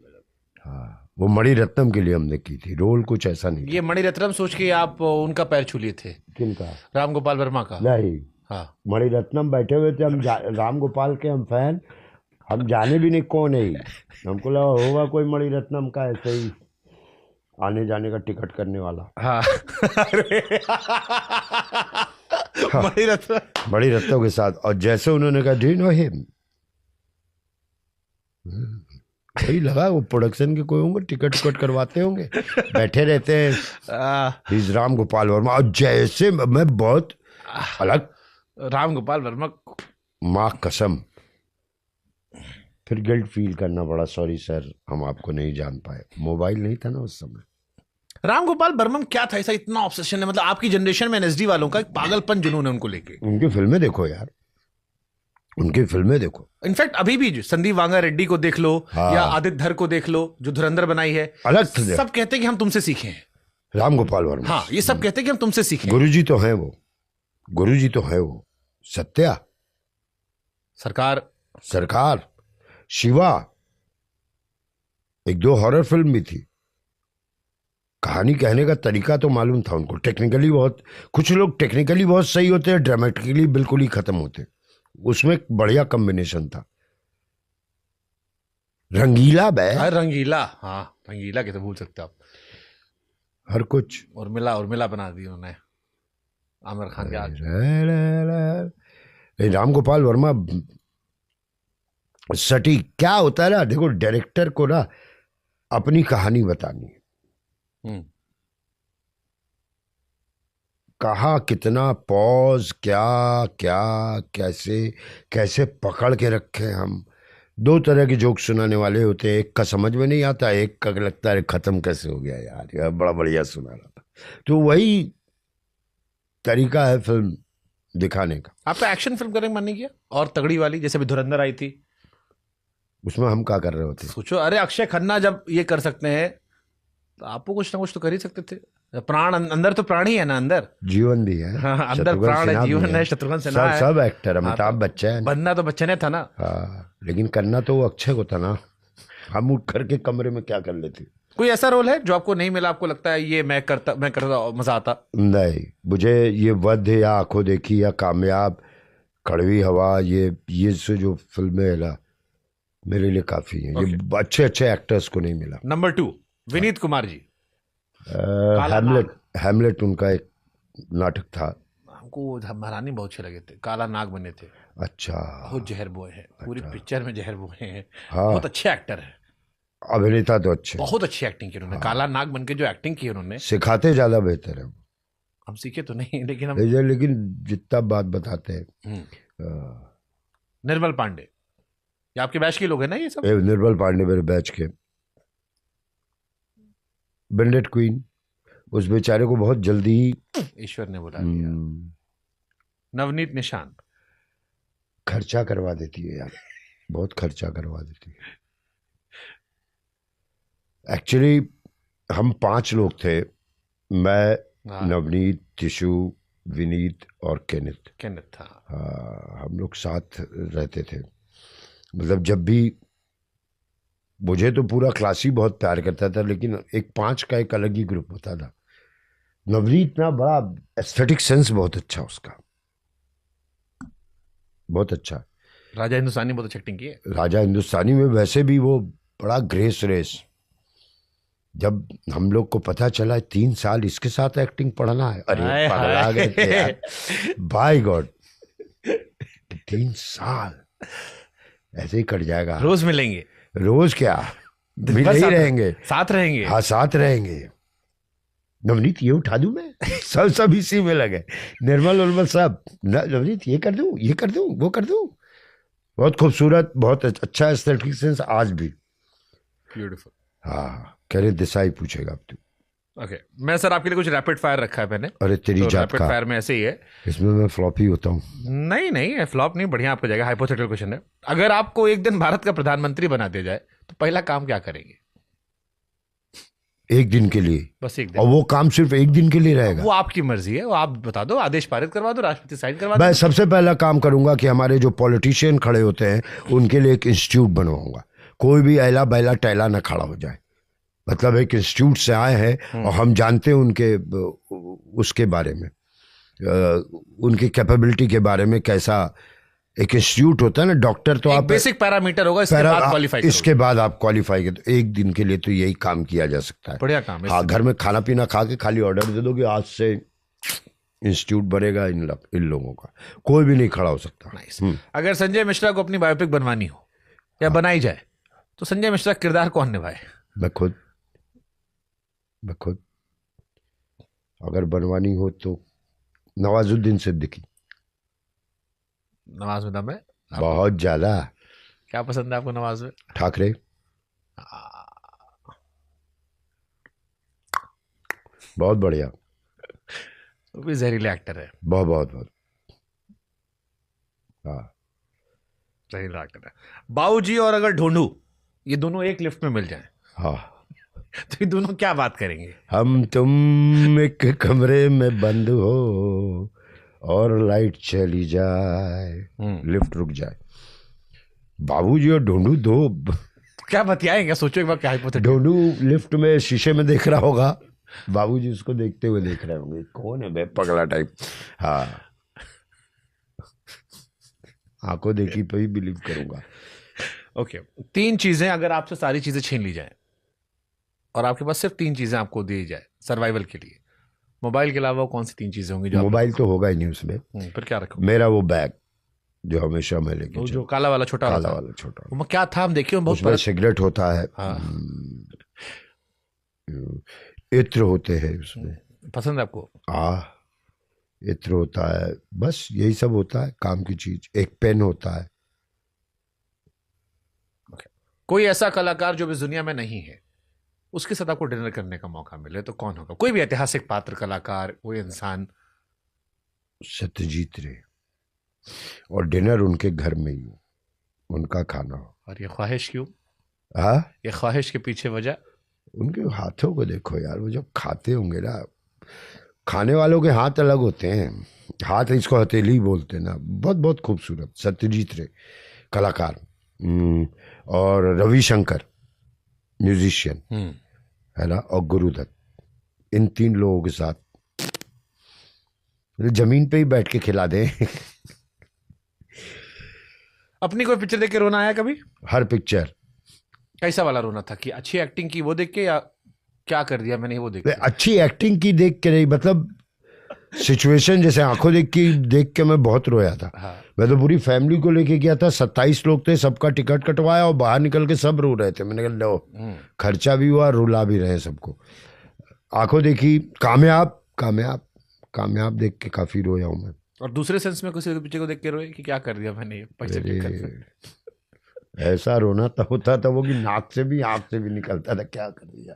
हाँ वो मणिरत्नम के लिए हमने की थी, रोल कुछ ऐसा नहीं। ये मणिरत्नम सोच के आप उनका पैर छू लिए थे? किनका? राम गोपाल वर्मा का? नहीं, हाँ मणिरत्नम बैठे हुए थे, हम राम गोपाल के हम फैन, हम जाने भी नहीं कौन है ही। हमको लगा होगा कोई मणिरत्नम का ऐसे ही आने जाने का टिकट करने वाला। हाँ मणिरत्नम के साथ। और जैसे उन्होंने कहा डू यू नो हिम, वही लगा वो प्रोडक्शन के कोई होंगे, टिकट करवाते होंगे, बैठे रहते हैं इस राम गोपाल वर्मा। और जैसे मैं बहुत अलग राम गोपाल वर्मा, माँ कसम, फिर गिल्ट फील करना पड़ा, सॉरी सर हम आपको नहीं जान पाए, मोबाइल नहीं था ना उस समय। राम गोपाल वर्मा क्या था ऐसा इतना ऑब्सेशन है? मतलब आपकी जनरेशन में एनएसडी वालों का एक पागलपन जुनून है उनको लेके। उनकी फिल्में देखो यार, उनकी फिल्में देखो। इनफैक्ट अभी भी संदीप वांगा रेड्डी को देख लो, या आदित्य धर को देख लो जो धुरंधर बनाई है, अलग सब कहते हैं कि हम तुमसे सीखे हैं। राम गोपाल वर्मा, हाँ ये सब कहते हैं कि हम तुमसे सीखे। गुरुजी तो हैं वो, गुरुजी तो है वो। सत्या, सरकार, शिवा, एक दो हॉरर फिल्म भी थी। कहानी कहने का तरीका तो मालूम था उनको, टेक्निकली बहुत, कुछ लोग टेक्निकली बहुत सही होते हैं, ड्रामेटिकली बिल्कुल ही खत्म होते, उसमें एक बढ़िया कॉम्बिनेशन था। रंगीला रंगीला, हाँ रंगीला कैसे भूल सकते आप। हर कुछ उर्मिला बना दी उन्होंने आमिर खान के आगे। राम गोपाल वर्मा सटीक। क्या होता है ना, देखो डायरेक्टर को ना अपनी कहानी बतानी है, कहा कितना पॉज, क्या क्या कैसे पकड़ के रखे हम। दो तरह के जोक सुनाने वाले होते हैं, एक का समझ में नहीं आता, एक का लगता है खत्म कैसे हो गया यार, यह बड़ा बढ़िया सुना रहा था। तो वही तरीका है फिल्म दिखाने का। आपका एक्शन फिल्म करने का मन नहीं किया? और तगड़ी वाली जैसे भी धुरंधर आई थी, उसमें हम क्या कर रहे होते? सोचो, अरे अक्षय खन्ना जब ये कर सकते हैं तो आपको कुछ ना कुछ तो कर ही सकते थे। प्राण अंदर, तो प्राण ही है ना अंदर, जीवन भी है। हाँ, अंदर प्राण है, जीवन है, शत्रुघ्न सिन्हा है, सब एक्टर। अमिताभ बच्चन, बनना तो बच्चन था ना। हाँ, लेकिन करना तो वो अक्षय को था ना। हम उठ करके कमरे में क्या कर लेते। कोई ऐसा रोल है जो आपको नहीं मिला, आपको लगता है ये मैं करता मजा आता? नहीं, मुझे ये वध या आंखों देखी या कामयाब, कड़वी हवा, ये से जो फिल्में है ना, मेरे लिए काफी है। ये अच्छे एक्टर्स को नहीं मिला। नंबर 2 विनीत कुमार जी, हैमलेट उनका एक नाटक था, हमको महारानी बहुत अच्छे लगे थे, काला नाग बने थे। अच्छा, बहुत जहर बोए हैं, पूरी पिक्चर में जहर बोए हैं। हाँ, बहुत अच्छे एक्टर है, अभिनेता तो अच्छे, बहुत अच्छी एक्टिंग की उन्होंने। काला नाग बन के जो एक्टिंग की उन्होंने, सिखाते ज्यादा बेहतर है। हम सीखे तो नहीं, लेकिन लेकिन जितना बात बताते हैं। निर्मल पांडे, ये आपके बैच के लोग हैं ना ये सब? निर्मल पांडे मेरे बैच के। बैंडेड क्वीन, उस बेचारे को बहुत जल्दी ईश्वर ने बुला लिया। नवनीत निशान, खर्चा करवा देती है यार, बहुत खर्चा करवा देती है। एक्चुअली हम 5 लोग थे, मैं, नवनीत, टिशु, विनीत और केनिथ था। हम लोग साथ रहते थे। मतलब जब भी, मुझे तो पूरा क्लास ही बहुत प्यार करता था, लेकिन एक 5 का एक अलग ही ग्रुप होता था। नवनीत ना बड़ा एस्थेटिक सेंस बहुत अच्छा उसका, बहुत अच्छा। राजा हिंदुस्तानी बहुत अच्छी एक्टिंग की है। राजा हिंदुस्तानी में वैसे भी वो बड़ा ग्रेस रेस। जब हम लोग को पता चला 3 साल इसके साथ एक्टिंग पढ़ना है, अरे पगला गए थे यार, बाय गॉड, 3 साल ऐसे ही कट जाएगा। रोज मिलेंगे? रोज क्या, मिल ही रहेंगे, साथ रहेंगे। हाँ साथ रहेंगे। नवनीत ये उठा दूं मैं, सब इसी में लगे, निर्मल उर्मल सब, नवनीत ये कर दूं वो कर दूं। बहुत खूबसूरत, बहुत अच्छा एस्थेटिक सेंस आज भी। ब्यूटीफुल। हाँ, कह रहे देसाई पूछेगा अब तू। ओके मैं सर आपके लिए कुछ रैपिड फायर रखा है मैंने। अरे तेरी तो जात रैपिड का, फायर में ऐसे ही है। इसमें मैं फ्लॉप ही होता हूँ। नहीं नहीं फ्लॉप नहीं, बढ़िया आपको जाएगा। हाइपोथेटिकल क्वेश्चन है, अगर आपको एक दिन भारत का प्रधानमंत्री बना दिया जाए तो पहला काम क्या करेंगे? एक दिन के लिए? बस एक दिन। और वो काम सिर्फ एक दिन के लिए रहेगा? वो आपकी मर्जी है, वो आप बता दो, आदेश पारित करवा दो, राष्ट्रपति साइन करवा मैं दो। सबसे पहला काम करूंगा कि हमारे जो पॉलिटिशियन खड़े होते हैं उनके लिए एक इंस्टीट्यूट बनवाऊंगा। कोई भी ऐला बैला टैला ना खड़ा हो जाए, मतलब एक इंस्टीट्यूट से आए हैं और हम जानते हैं उनके उसके बारे में, उनकी कैपेबिलिटी के बारे में। कैसा एक इंस्टीट्यूट होता है ना, डॉक्टर तो आप बेसिक पैरामीटर होगा, इसके बाद क्वालिफाई इसके बाद आप क्वालिफाई कर। तो एक दिन के लिए तो यही काम किया जा सकता है। बढ़िया काम है। हाँ, घर में खाना पीना खा के खाली ऑर्डर दे दो कि आज से इंस्टीट्यूट बनेगा इन लोगों का, कोई भी नहीं खड़ा हो सकता। नाइस। अगर संजय मिश्रा को अपनी बायोपिक बनवानी हो या बनाई जाए तो संजय मिश्रा का किरदार कौन निभाए? मैं खुद। अगर बनवानी हो तो नवाजुद्दीन सिद्दीकी। नवाज में दम है बहुत ज्यादा। क्या पसंद है आपको नवाज में? ठाकरे। बहुत बढ़िया। वो भी जहरीले एक्टर है। बहुत बहुत बहुत। हाँ, जहरीला एक्टर है। बाबूजी और अगर ढोंढू, ये दोनों एक लिफ्ट में मिल जाएं हाँ, तो ये दोनों क्या बात करेंगे? हम तुम एक कमरे में बंद हो और लाइट चली जाए, लिफ्ट रुक जाए। बाबूजी और ढोंढू दो क्या बतियाएंगे? सोचो एक बार क्या हाइपोथेटिकल। ढोंढू लिफ्ट में शीशे में देख रहा होगा, बाबूजी उसको देखते हुए देख रहे होंगे, कौन है बे पगला टाइप। हाँ, आंखों देखी पे ही बिलीव करूंगा। ओके, 3 चीजें अगर आपसे सारी चीजें छीन ली जाए और आपके पास सिर्फ 3 चीजें आपको दी जाए सर्वाइवल के लिए, मोबाइल के अलावा कौन सी 3 चीजें होंगी? जो मोबाइल तो होगा ही नहीं उसमें। फिर क्या रखो? मेरा वो बैग जो हमेशा मैं लेके जो काला वाला छोटा काला वाला छोटा, वो क्या था? हम देखिए बहुत उसमें सिगरेट होता है, इत्र होते हैं उसमें। पसंद है आपको? इत्र होता है, बस यही सब होता है काम की चीज। एक पेन होता है। कोई ऐसा कलाकार जो भी दुनिया में नहीं है, उसके साथ आपको डिनर करने का मौका मिले तो कौन होगा? कोई भी ऐतिहासिक पात्र, कलाकार, कोई इंसान। सत्यजीत रे, और डिनर उनके घर में ही, उनका खाना हो। और ये ख्वाहिश क्यों? हाँ, ये ख्वाहिश के पीछे वजह? उनके हाथों को देखो यार, वो जब खाते होंगे ना, खाने वालों के हाथ अलग होते हैं, हाथ इसको हथेली बोलते हैं ना, बहुत बहुत खूबसूरत। सत्यजीत रे कलाकार, और रविशंकर म्यूजिशियन है ना, और गुरुदत्त, इन 3 लोगों के साथ जमीन पे ही बैठ के खिला दे। अपनी कोई पिक्चर देख के रोना आया कभी? हर पिक्चर। कैसा वाला रोना था? कि अच्छी एक्टिंग की वो देख के, या क्या कर दिया मैंने वो देख के? अच्छी एक्टिंग की देख के नहीं, मतलब सिचुएशन जैसे आंखों देख के मैं बहुत रोया था। हाँ। मैं तो पूरी फैमिली को लेके गया था, 27 लोग थे, सबका टिकट कटवाया और बाहर निकल के सब रो रहे थे। मैंने कहा लो, खर्चा भी हुआ, रुला भी रहे सबको। आंखों देखी, कामयाब देख के काफी रोया हूं मैं। और दूसरे सेंस में किसी पिक्चर को देख के रोए कि क्या कर दिया मैंने पैसे? ऐसा रोना तो होता था वो कि नाक से भी आंख से भी निकलता था, क्या कर दिया।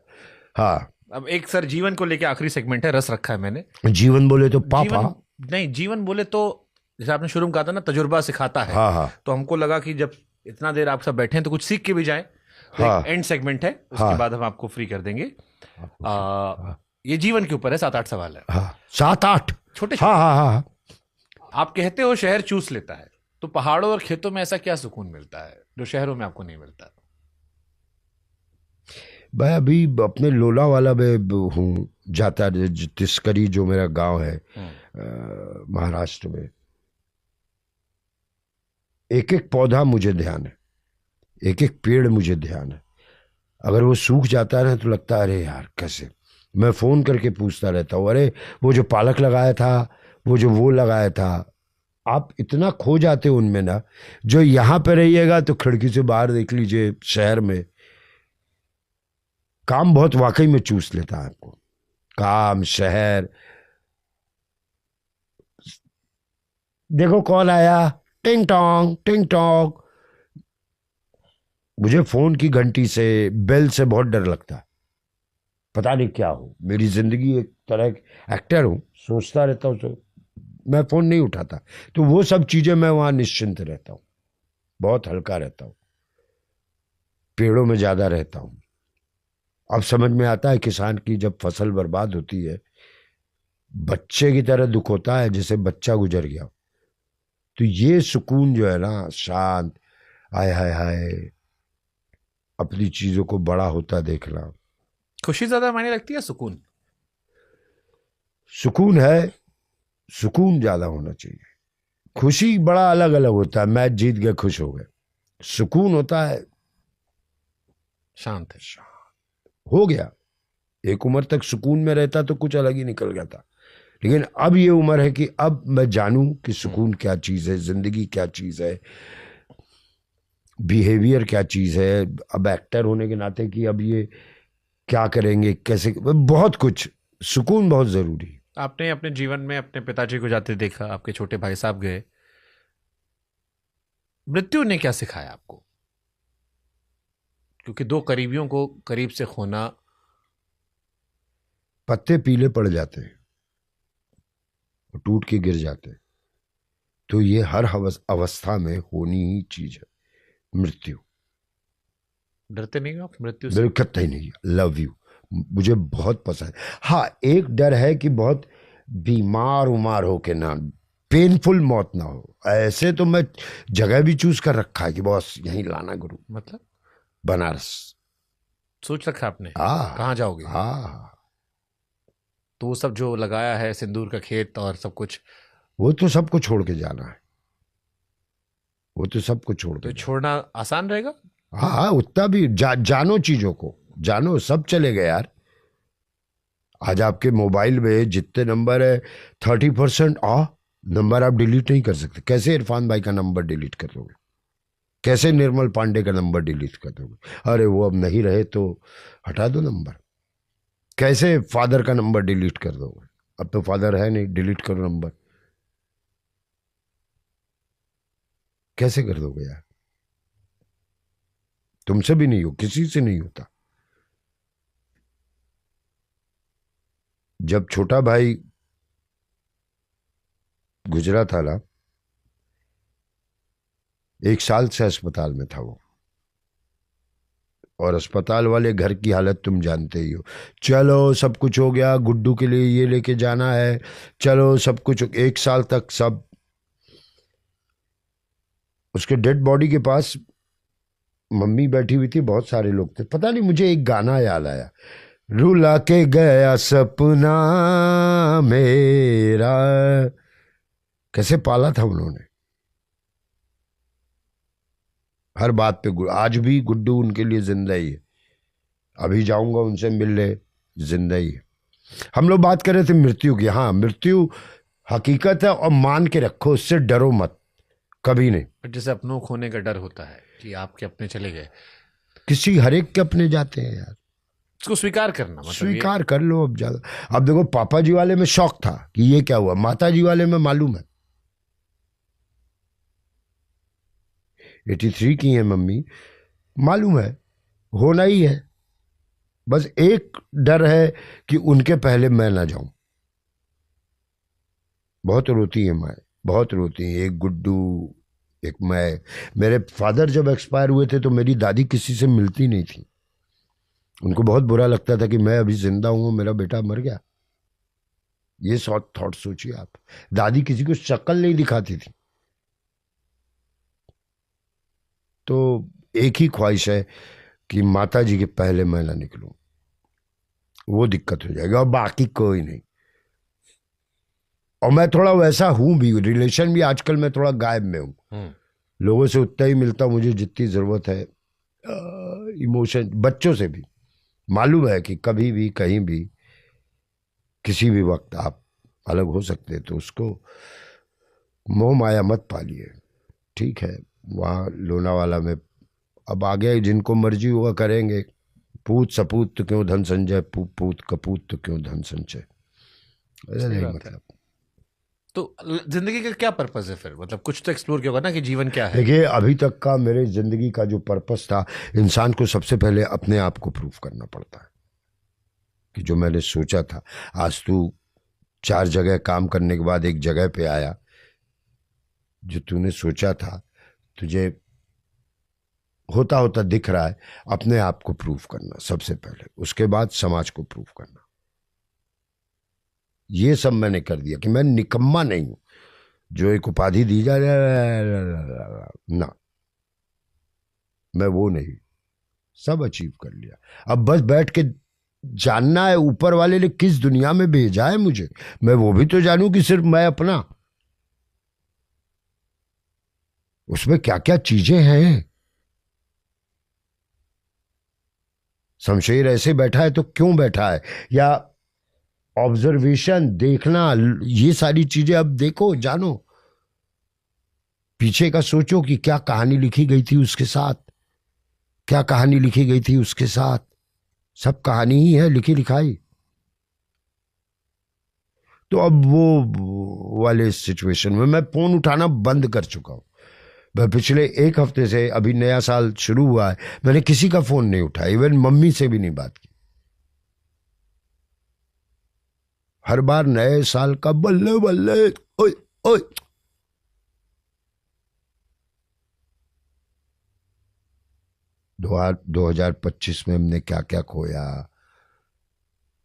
हाँ, अब एक सर जीवन को लेके आखिरी सेगमेंट है, रस रखा है मैंने। जीवन बोले तो पापा नहीं, जीवन बोले तो जैसे आपने शुरू में कहा था ना, तजुर्बा सिखाता है। हाँ। तो हमको लगा कि जब इतना देर आप सब बैठे हैं तो कुछ सीख के भी जाए। हाँ। एंड सेगमेंट है, उसके बाद हम आपको फ्री कर देंगे। ये जीवन के ऊपर है, 7-8 सवाल है। 7-8 छोटे। हाँ। आप कहते हो शहर चूस लेता है, तो पहाड़ों और खेतों में ऐसा क्या सुकून मिलता है जो शहरों में आपको नहीं मिलता? मैं अभी अपने लोला वाला में हूँ, जाता तिस्करी जो मेरा गांव है महाराष्ट्र में। एक एक पौधा मुझे ध्यान है, एक एक पेड़ मुझे ध्यान है। अगर वो सूख जाता है ना तो लगता है अरे यार कैसे। मैं फोन करके पूछता रहता हूँ, अरे वो जो पालक लगाया था, वो लगाया था। आप इतना खो जाते हो उनमें ना, जो यहाँ पे रहिएगा तो खिड़की से बाहर देख लीजिए, शहर में काम बहुत वाकई में चूस लेता है आपको। काम, शहर। देखो कॉल आया, टिंग टोंग। मुझे फोन की घंटी से, बेल से बहुत डर लगता है। पता नहीं क्या हो, मेरी जिंदगी एक तरह एक्टर हूँ, सोचता रहता हूँ तो मैं फ़ोन नहीं उठाता, तो वो सब चीज़ें मैं वहाँ निश्चिंत रहता हूँ, बहुत हल्का रहता हूँ, पेड़ों में ज़्यादा रहता हूँ। अब समझ में आता है किसान की जब फसल बर्बाद होती है, बच्चे की तरह दुख होता है जैसे बच्चा गुजर गया। तो ये सुकून जो है ना, शांत, हाय हाय हाय, अपनी चीज़ों को बड़ा होता देखना। खुशी ज्यादा मायने लगती है सुकून? सुकून है, सुकून ज़्यादा होना चाहिए। खुशी बड़ा अलग अलग होता है, मैच जीत गए खुश हो गए। सुकून होता है शांत है। हो गया। एक उम्र तक सुकून में रहता तो कुछ अलग ही निकल गया था, लेकिन अब ये उम्र है कि अब मैं जानूं कि सुकून क्या चीज़ है, जिंदगी क्या चीज़ है, बिहेवियर क्या चीज़ है। अब एक्टर होने के नाते कि अब ये क्या करेंगे, कैसे, बहुत कुछ, सुकून बहुत ज़रूरी है। आपने अपने जीवन में अपने पिताजी को जाते देखा, आपके छोटे भाई साहब गए, मृत्यु ने क्या सिखाया आपको? क्योंकि दो करीबियों को करीब से खोना। पत्ते पीले पड़ जाते हैं, टूट के गिर जाते हैं, तो ये हर अवस्था में होनी ही चीज है मृत्यु। डरते नहीं हो आप मृत्यु से? मेरे कतई नहीं, लव यू, मुझे बहुत पसंद। हाँ, एक डर है कि बहुत बीमार उमार हो के ना, पेनफुल मौत ना हो। ऐसे तो मैं जगह भी चूज कर रखा है कि बॉस यहीं लाना गुरु, मतलब बनारस सोच रखा आपने हाँ कहाँ जाओगे? हाँ, तो वो सब जो लगाया है, सिंदूर का खेत और सब कुछ, वो तो सबको छोड़ के जाना है, वो तो सबको छोड़ तो के छोड़ना आसान रहेगा? हाँ हाँ, उतना भी जानो चीजों को, जानो, सब चले गए यार। आज आपके मोबाइल में जितने नंबर है 30% नंबर आप डिलीट नहीं कर सकते। कैसे इरफान भाई का नंबर डिलीट कर दोगे, कैसे निर्मल पांडे का नंबर डिलीट कर दोगे? अरे वो अब नहीं रहे तो हटा दो नंबर। कैसे फादर का नंबर डिलीट कर दोगे? अब तो फादर है नहीं, डिलीट करो नंबर, कैसे कर दोगे यार? तुमसे भी नहीं हो, किसी से नहीं होता। जब छोटा भाई गुजरा था ना, 1 साल से अस्पताल में था वो, और अस्पताल वाले घर की हालत तुम जानते ही हो। चलो सब कुछ हो गया, गुड्डू के लिए ये लेके जाना है, चलो सब कुछ, 1 साल तक सब। उसके डेड बॉडी के पास मम्मी बैठी हुई थी, बहुत सारे लोग थे। पता नहीं, मुझे एक गाना याद आया, रुला के गया सपना मेरा। कैसे पाला था उन्होंने, हर बात पे। आज भी गुड्डू उनके लिए जिंदा ही है, अभी जाऊंगा उनसे मिलने, जिंदा ही है। हम लोग बात कर रहे थे मृत्यु की। हाँ, मृत्यु हकीकत है, और मान के रखो, उससे डरो मत कभी नहीं। जैसे अपनों खोने का डर होता है कि आपके अपने चले गए, किसी हरेक के अपने जाते हैं यार, उसको स्वीकार करना, मतलब स्वीकार कर लो। अब ज्यादा, अब देखो, पापा जी वाले में शौक था कि ये क्या हुआ, माता जी वाले में मालूम है 83 की है मम्मी, मालूम है होना ही है। बस एक डर है कि उनके पहले मैं ना जाऊं। बहुत रोती है माँ, बहुत रोती है, एक गुड्डू, एक मैं। मेरे फादर जब एक्सपायर हुए थे तो मेरी दादी किसी से मिलती नहीं थी, उनको बहुत बुरा लगता था कि मैं अभी जिंदा हूं, मेरा बेटा मर गया। ये थॉट सोचिए आप, दादी किसी को शक्ल नहीं दिखाती थी। तो एक ही ख्वाहिश है कि माता जी के पहले मैं ना निकलूं, वो दिक्कत हो जाएगा, और बाकी कोई नहीं। और मैं थोड़ा वैसा हूं भी, रिलेशन भी आजकल मैं थोड़ा गायब में हूं, लोगों से उतना ही मिलता हूं मुझे जितनी जरूरत है। इमोशन बच्चों से भी मालूम है कि कभी भी कहीं भी किसी भी वक्त आप अलग हो सकते हैं, तो उसको मोह माया मत पालिए। ठीक है, वहाँ लोनावाला में अब आ गया, जिनको मर्जी होगा करेंगे। पूत सपूत तो क्यों धन संजय, पूत कपूत तो क्यों धन संचय। नहीं मतलब, तो जिंदगी का क्या पर्पस है फिर? मतलब कुछ तो एक्सप्लोर किया होगा ना कि जीवन क्या है। देखिए, अभी तक का मेरे जिंदगी का जो पर्पस था, इंसान को सबसे पहले अपने आप को प्रूव करना पड़ता है कि जो मैंने सोचा था, आज तू 4 जगह काम करने के बाद एक जगह पे आया। जो तूने सोचा था तुझे होता होता दिख रहा है। अपने आप को प्रूव करना सबसे पहले, उसके बाद समाज को प्रूव करना। ये सब मैंने कर दिया कि मैं निकम्मा नहीं हूं जो एक उपाधि दी जा ना, मैं वो नहीं, सब अचीव कर लिया। अब बस बैठ के जानना है ऊपर वाले ने किस दुनिया में भेजा है मुझे, मैं वो भी तो जानूं कि सिर्फ मैं अपना, उसमें क्या क्या चीजें हैं। शमशेर ऐसे बैठा है तो क्यों बैठा है, या ऑब्जर्वेशन देखना, ये सारी चीजें अब देखो, जानो, पीछे का सोचो कि क्या कहानी लिखी गई थी उसके साथ, क्या कहानी लिखी गई थी उसके साथ। सब कहानी ही है, लिखी लिखाई। तो अब वो वाले सिचुएशन में मैं फोन उठाना बंद कर चुका हूं। मैं पिछले 1 हफ्ते से, अभी नया साल शुरू हुआ है, मैंने किसी का फोन नहीं उठाया, इवन मम्मी से भी नहीं बात की। हर बार नए साल का बल्ले बल्ले, ओए ओए, 2025 में हमने क्या क्या खोया,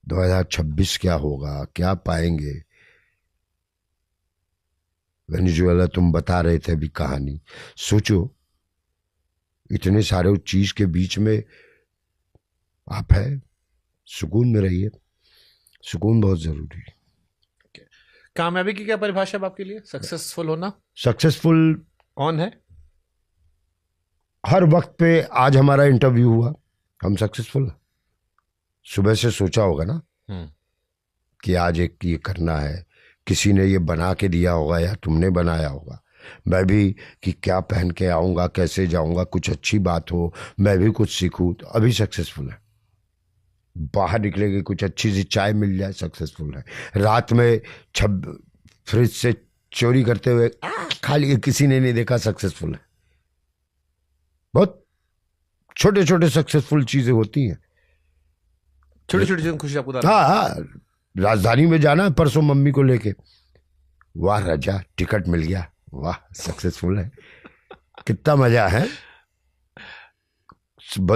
2026 क्या होगा, क्या पाएंगे। वेनेजुएला तुम बता रहे थे अभी कहानी, सोचो इतने सारे चीज के बीच में आप है, सुकून में रहिए, सुकून बहुत जरूरी है। कामयाबी की क्या परिभाषा है आपके लिए? सक्सेसफुल होना। सक्सेसफुल कौन है? हर वक्त पे, आज हमारा इंटरव्यू हुआ, हम सक्सेसफुल। सुबह से सोचा होगा ना कि आज एक ये करना है, किसी ने ये बना के दिया होगा या तुमने बनाया होगा। मैं भी कि क्या पहन के आऊँगा, कैसे जाऊँगा, कुछ अच्छी बात हो, मैं भी कुछ सीखूँ, तो अभी सक्सेसफुल है। बाहर निकलेंगे कुछ अच्छी सी चाय मिल जाए, सक्सेसफुल है। रात में फ्रिज से चोरी करते हुए खा लिए, किसी ने नहीं देखा, सक्सेसफुल है। बहुत छोटे छोटे सक्सेसफुल चीजें होती हैं, छोटी छोटी चीजें खुशी आपको। हाँ, राजधानी में जाना है परसों मम्मी को लेके, वाह राजा टिकट मिल गया, वाह सक्सेसफुल है, कितना मजा है।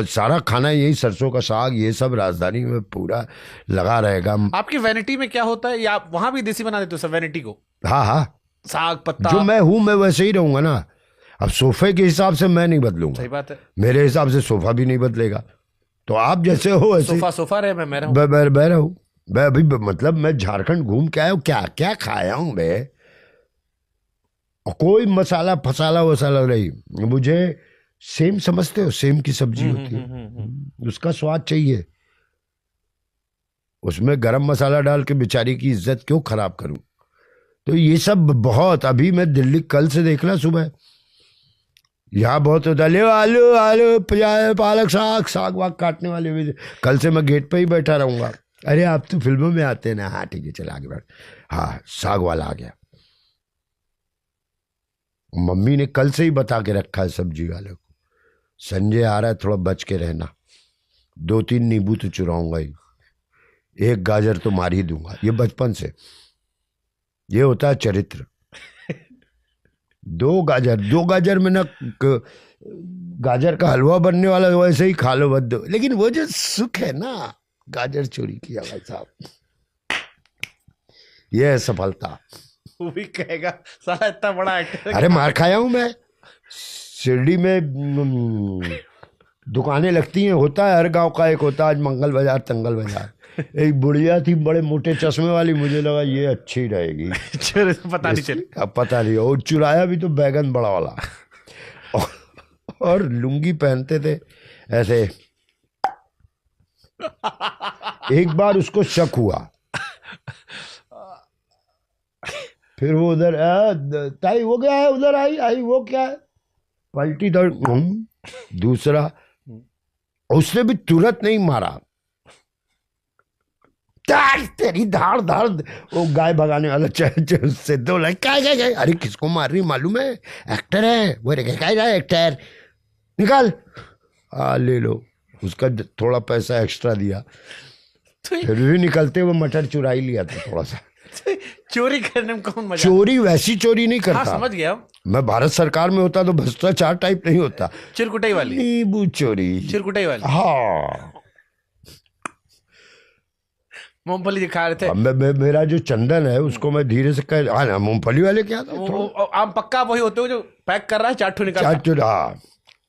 सारा खाना यही सरसों का साग, ये सब राजधानी में पूरा लगा रहेगा। आपकी वैनिटी में क्या होता है, या वहां भी देसी बना देते हो सब वैनिटी को? हाँ हाँ, साग पत्ता, जो मैं हूं मैं वैसे ही रहूंगा ना। अब सोफे के हिसाब से मैं नहीं बदलूंगा, सही बात है, मेरे हिसाब से सोफा भी नहीं बदलेगा। तो आप जैसे हो ऐसे सोफा रहे, मैं रहूं, मैं रहूं। मैं अभी मतलब मैं झारखंड घूम के आया हूं, क्या क्या खाया हूं मैं, कोई मसाला फसाला वसाला नहीं। मुझे सेम समझते हो, सेम की सब्जी होती है, उसका स्वाद चाहिए, उसमें गरम मसाला डाल के बेचारी की इज्जत क्यों खराब करूं। तो ये सब बहुत, अभी मैं दिल्ली कल से देखना, सुबह यहाँ बहुत होता है, आलू आलू पालक साग वाग काटने वाले भी। कल से मैं गेट पे ही बैठा रहूंगा। अरे आप तो फिल्मों में आते हैं ना, हाँ ठीक है चल आगे बढ़, हाँ साग वाला आ गया। मम्मी ने कल से ही बता के रखा है सब्जी वाले को, संजय आ रहा है थोड़ा बच के रहना, 2-3 नींबू तो चुराऊंगा ही, 1 गाजर तो मार ही दूंगा। ये बचपन से ये होता है चरित्र। 2 गाजर में ना गाजर का हलवा बनने वाला, वैसे ही खा लो बद। लेकिन वो जो सुख है ना, गाजर चोरी किया भाई साहब, ये है सफलता। वो भी कहेगा साला इतना बड़ा एक्टर। अरे मार खाया हूं मैं, शिरडी में दुकानें लगती हैं, होता है हर गांव का एक होता है, आज मंगल बाजार तंगल बाजार। एक बुढ़िया थी बड़े मोटे चश्मे वाली, मुझे लगा ये अच्छी रहेगी, पता नहीं चली, अब पता नहीं, और चुराया भी तो बैगन बड़ा वाला। और लुंगी पहनते थे ऐसे। एक बार उसको शक हुआ, फिर वो उधर, ताई वो क्या है, उधर आई वो क्या है, पलटी तो दूसरा, उसने भी तुरंत नहीं मारा, तेरी धाड़ धाड़, वो गाय भगाने वाला से 2 लाख क्या, अरे किसको मार रही मालूम है, एक्टर है वो, क्या एक्टर, निकाल, ले लो। उसका थोड़ा पैसा एक्स्ट्रा दिया, फिर भी निकलते हुए मटर चुरा ही लिया था थोड़ा सा। चोरी करने में कौन मजा? चोरी वैसी चोरी नहीं करता। हाँ, समझ गया। मैं भारत सरकार में होता तो भ्रष्टाचार टाइप नहीं होता। चिरकुटाई वाली, नींबू चोरी, चिरकुटाई वाली। हाँ, मूंगफली दिखा रहे थे। मेरा जो चंदन है उसको मैं धीरे से कह, हाँ ना, मूंगफली वाले क्या था, आम पक्का वही होते हो जो पैक कर रहा है, चाटू निकाल। चाटू, हाँ।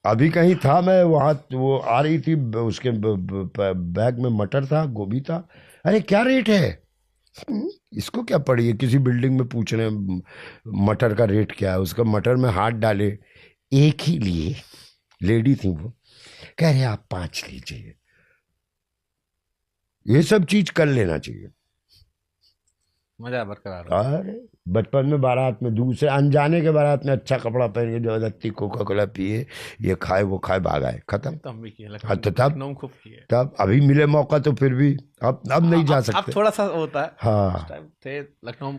अभी कहीं था मैं वहाँ, वो आ रही थी, उसके बैग में मटर था, गोभी था। अरे क्या रेट है, इसको क्या पड़ी है, किसी बिल्डिंग में पूछ रहे हैं मटर का रेट क्या है। उसका मटर में हाथ डाले, एक ही लिए, लेडी थी वो, कह रहे आप 5 लीजिए। ये सब चीज कर लेना चाहिए, मजा बरकरार। अरे बचपन में बारात में दूसरे अनजाने के बारात में अच्छा कपड़ा पहन के जबरदस्ती कोका कोला पिए, ये खाए वो खाए, भागाए, खत्म। तो हम भी किए, हाँ, तो तब खूब किए। तब अभी मिले मौका तो फिर भी अब नहीं जा सकते। अब थोड़ा सा होता है। हाँ, थे लखनऊ,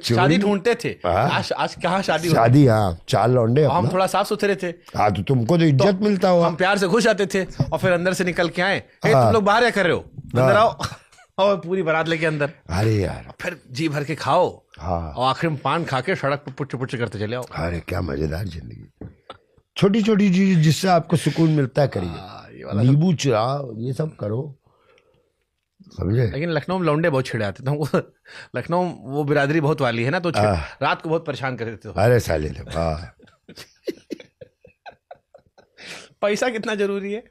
शादी ढूंढते थे। आज कहाँ शादी, हाँ, 4 लौंडे, हम थोड़ा साफ सुथरे थे। हाँ, तो तुमको तो इज्जत मिलता हो। हम प्यार से घुस जाते थे और फिर अंदर से निकल के आए, तुम लोग बाहर क्या कर रहे हो, अंदर आओ, और पूरी बारात लेके अंदर। अरे यार, फिर जी भर के खाओ। हाँ, और आखिर में पान खा के सड़क पर पुच्छ पुच्छ करते चले आओ। अरे क्या मजेदार जिंदगी, छोटी छोटी चीज जिससे आपको सुकून मिलता है करिए। नींबू चुराओ, ये सब करो, समझे। लेकिन लखनऊ में लौंडे बहुत छिड़े आते थे। लखनऊ वो बिरादरी बहुत वाली है ना, तो रात को बहुत परेशान कर देते थे। अरे साले, पैसा कितना जरूरी है?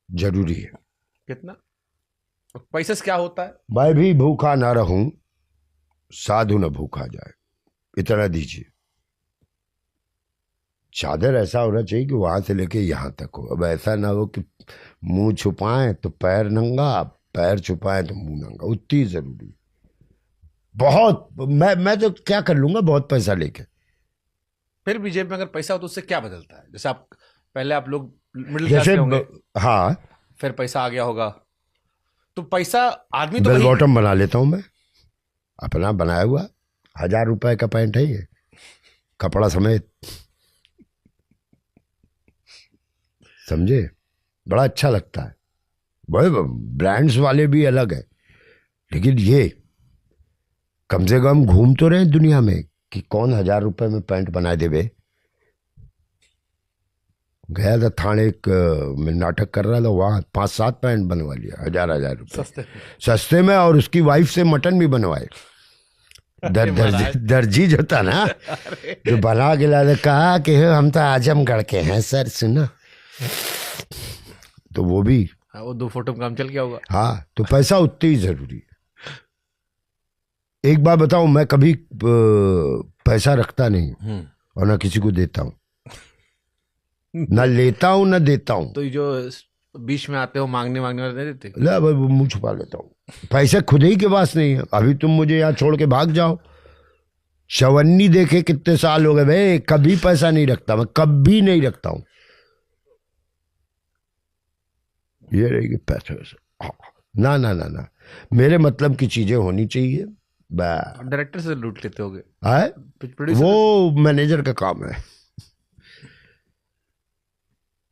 जरूरी है। कितना? पैसे से क्या होता है? मैं भी भूखा ना रहूं, साधु न भूखा जाए, इतना दीजिए। चादर ऐसा होना चाहिए कि वहां से लेके यहां तक हो। अब ऐसा ना हो कि मुंह छुपाएं तो पैर नंगा, पैर छुपाएं तो मुंह नंगा, उतनी जरूरी। बहुत मैं तो क्या कर लूंगा बहुत पैसा लेके। फिर भी जेब में अगर पैसा हो तो उससे क्या बदलता है? जैसे आप पहले, आप लोग मिडिल क्लास के होंगे, हाँ, फिर पैसा आ गया होगा, तो पैसा आदमी तो बेल बॉटम बना लेता हूं मैं, अपना बनाया हुआ, 1000 रुपए का पैंट है ये, कपड़ा समेत, समझे, बड़ा अच्छा लगता है। बड़े ब्रांड्स वाले भी अलग है, लेकिन ये कम से कम घूम तो रहे दुनिया में कि कौन 1000 रुपए में पैंट बना देवे। गया था थाने में, नाटक कर रहा था, वहाँ 5-7 पैंट बनवा लिया, 1000 रुपए सस्ते में, और उसकी वाइफ से मटन भी बनवाए। दर्जी जो था ना, जो बना के ला, कहा कि हम तो आजमगढ़ के हैं सर, सुना, तो वो भी, वो 2 फोटो में काम चल गया होगा। हाँ, तो पैसा उतनी ही जरूरी है। एक बात बताऊं, मैं कभी पैसा रखता नहीं और ना किसी को देता हूं, ना लेता हूं ना देता हूं। तो जो बीच में आते हो मांगने वाले नहीं देते? ला भाई, वो मुंह छुपा लेता हूं, पैसे खुद ही के पास नहीं है। अभी तुम मुझे यहाँ छोड़ के भाग जाओ, चवन्नी देखे कितने साल हो गए भाई, कभी पैसा नहीं रखता मैं, कभी नहीं रखता हूं। ये रहेगी पैसे ना ना ना ना, मेरे मतलब की चीजें होनी चाहिए। डायरेक्टर से लूट लेते होगे? वो मैनेजर का काम है,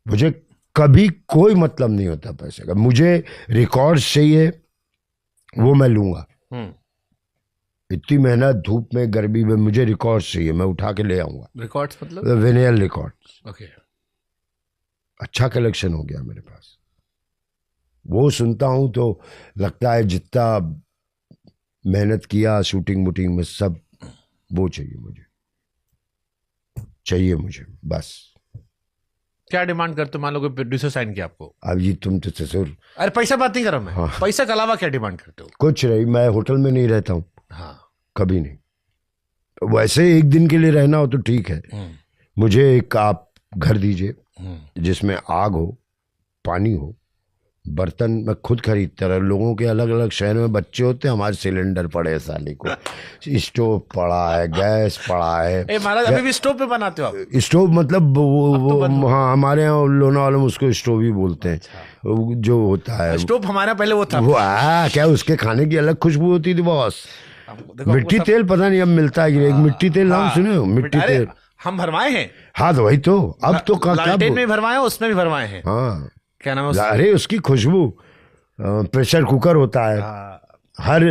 मुझे कभी कोई मतलब नहीं होता पैसे का। मुझे रिकॉर्ड्स चाहिए, वो मैं लूंगा। इतनी मेहनत धूप में गर्मी में, मुझे रिकॉर्ड्स चाहिए, मैं उठा के ले आऊंगा। रिकॉर्ड्स मतलब? विनियल रिकॉर्ड्स। ओके, अच्छा कलेक्शन हो गया मेरे पास, वो सुनता हूं तो लगता है जितना मेहनत किया शूटिंग वूटिंग में, सब वो चाहिए मुझे बस। क्या डिमांड करते हो? मान लो कोई प्रोड्यूसर साइन किया आपको, अब ये तुम तो ससुर। अरे पैसा बात नहीं कर रहा मैं, हाँ। पैसा के अलावा क्या डिमांड करते हो? कुछ नहीं, मैं होटल में नहीं रहता हूँ। हाँ, कभी नहीं। वैसे एक दिन के लिए रहना हो तो ठीक है, मुझे एक आप घर दीजिए जिसमें आग हो, पानी हो, बर्तन मैं खुद खरीदता रहा। लोगों के अलग अलग शहर में बच्चे होते हैं, हमारे सिलेंडर पड़े हैं साले को, स्टोव पड़ा है, गैस पड़ा है। महाराज अभी भी स्टोव पे बनाते हो आप? स्टोव मतलब वो हाँ, हमारे यहाँ लोनावाला में उसको स्टोव ही बोलते हैं। अच्छा। जो होता है स्टोव, हमारे पहले वो था, वो क्या उसके खाने की अलग खुशबू होती थी बॉस। मिट्टी तेल पता नहीं अब मिलता है कि एक मिट्टी तेल, नाम सुने हो? मिट्टी तेल हम भरवाए हैं। हाँ, तो वही तो, अब तो लालटेन में भरवाए हैं, उसमें भी भरवाए हैं। हाँ, क्या नाम है? अरे उसकी खुशबू, प्रेशर कुकर होता है। हर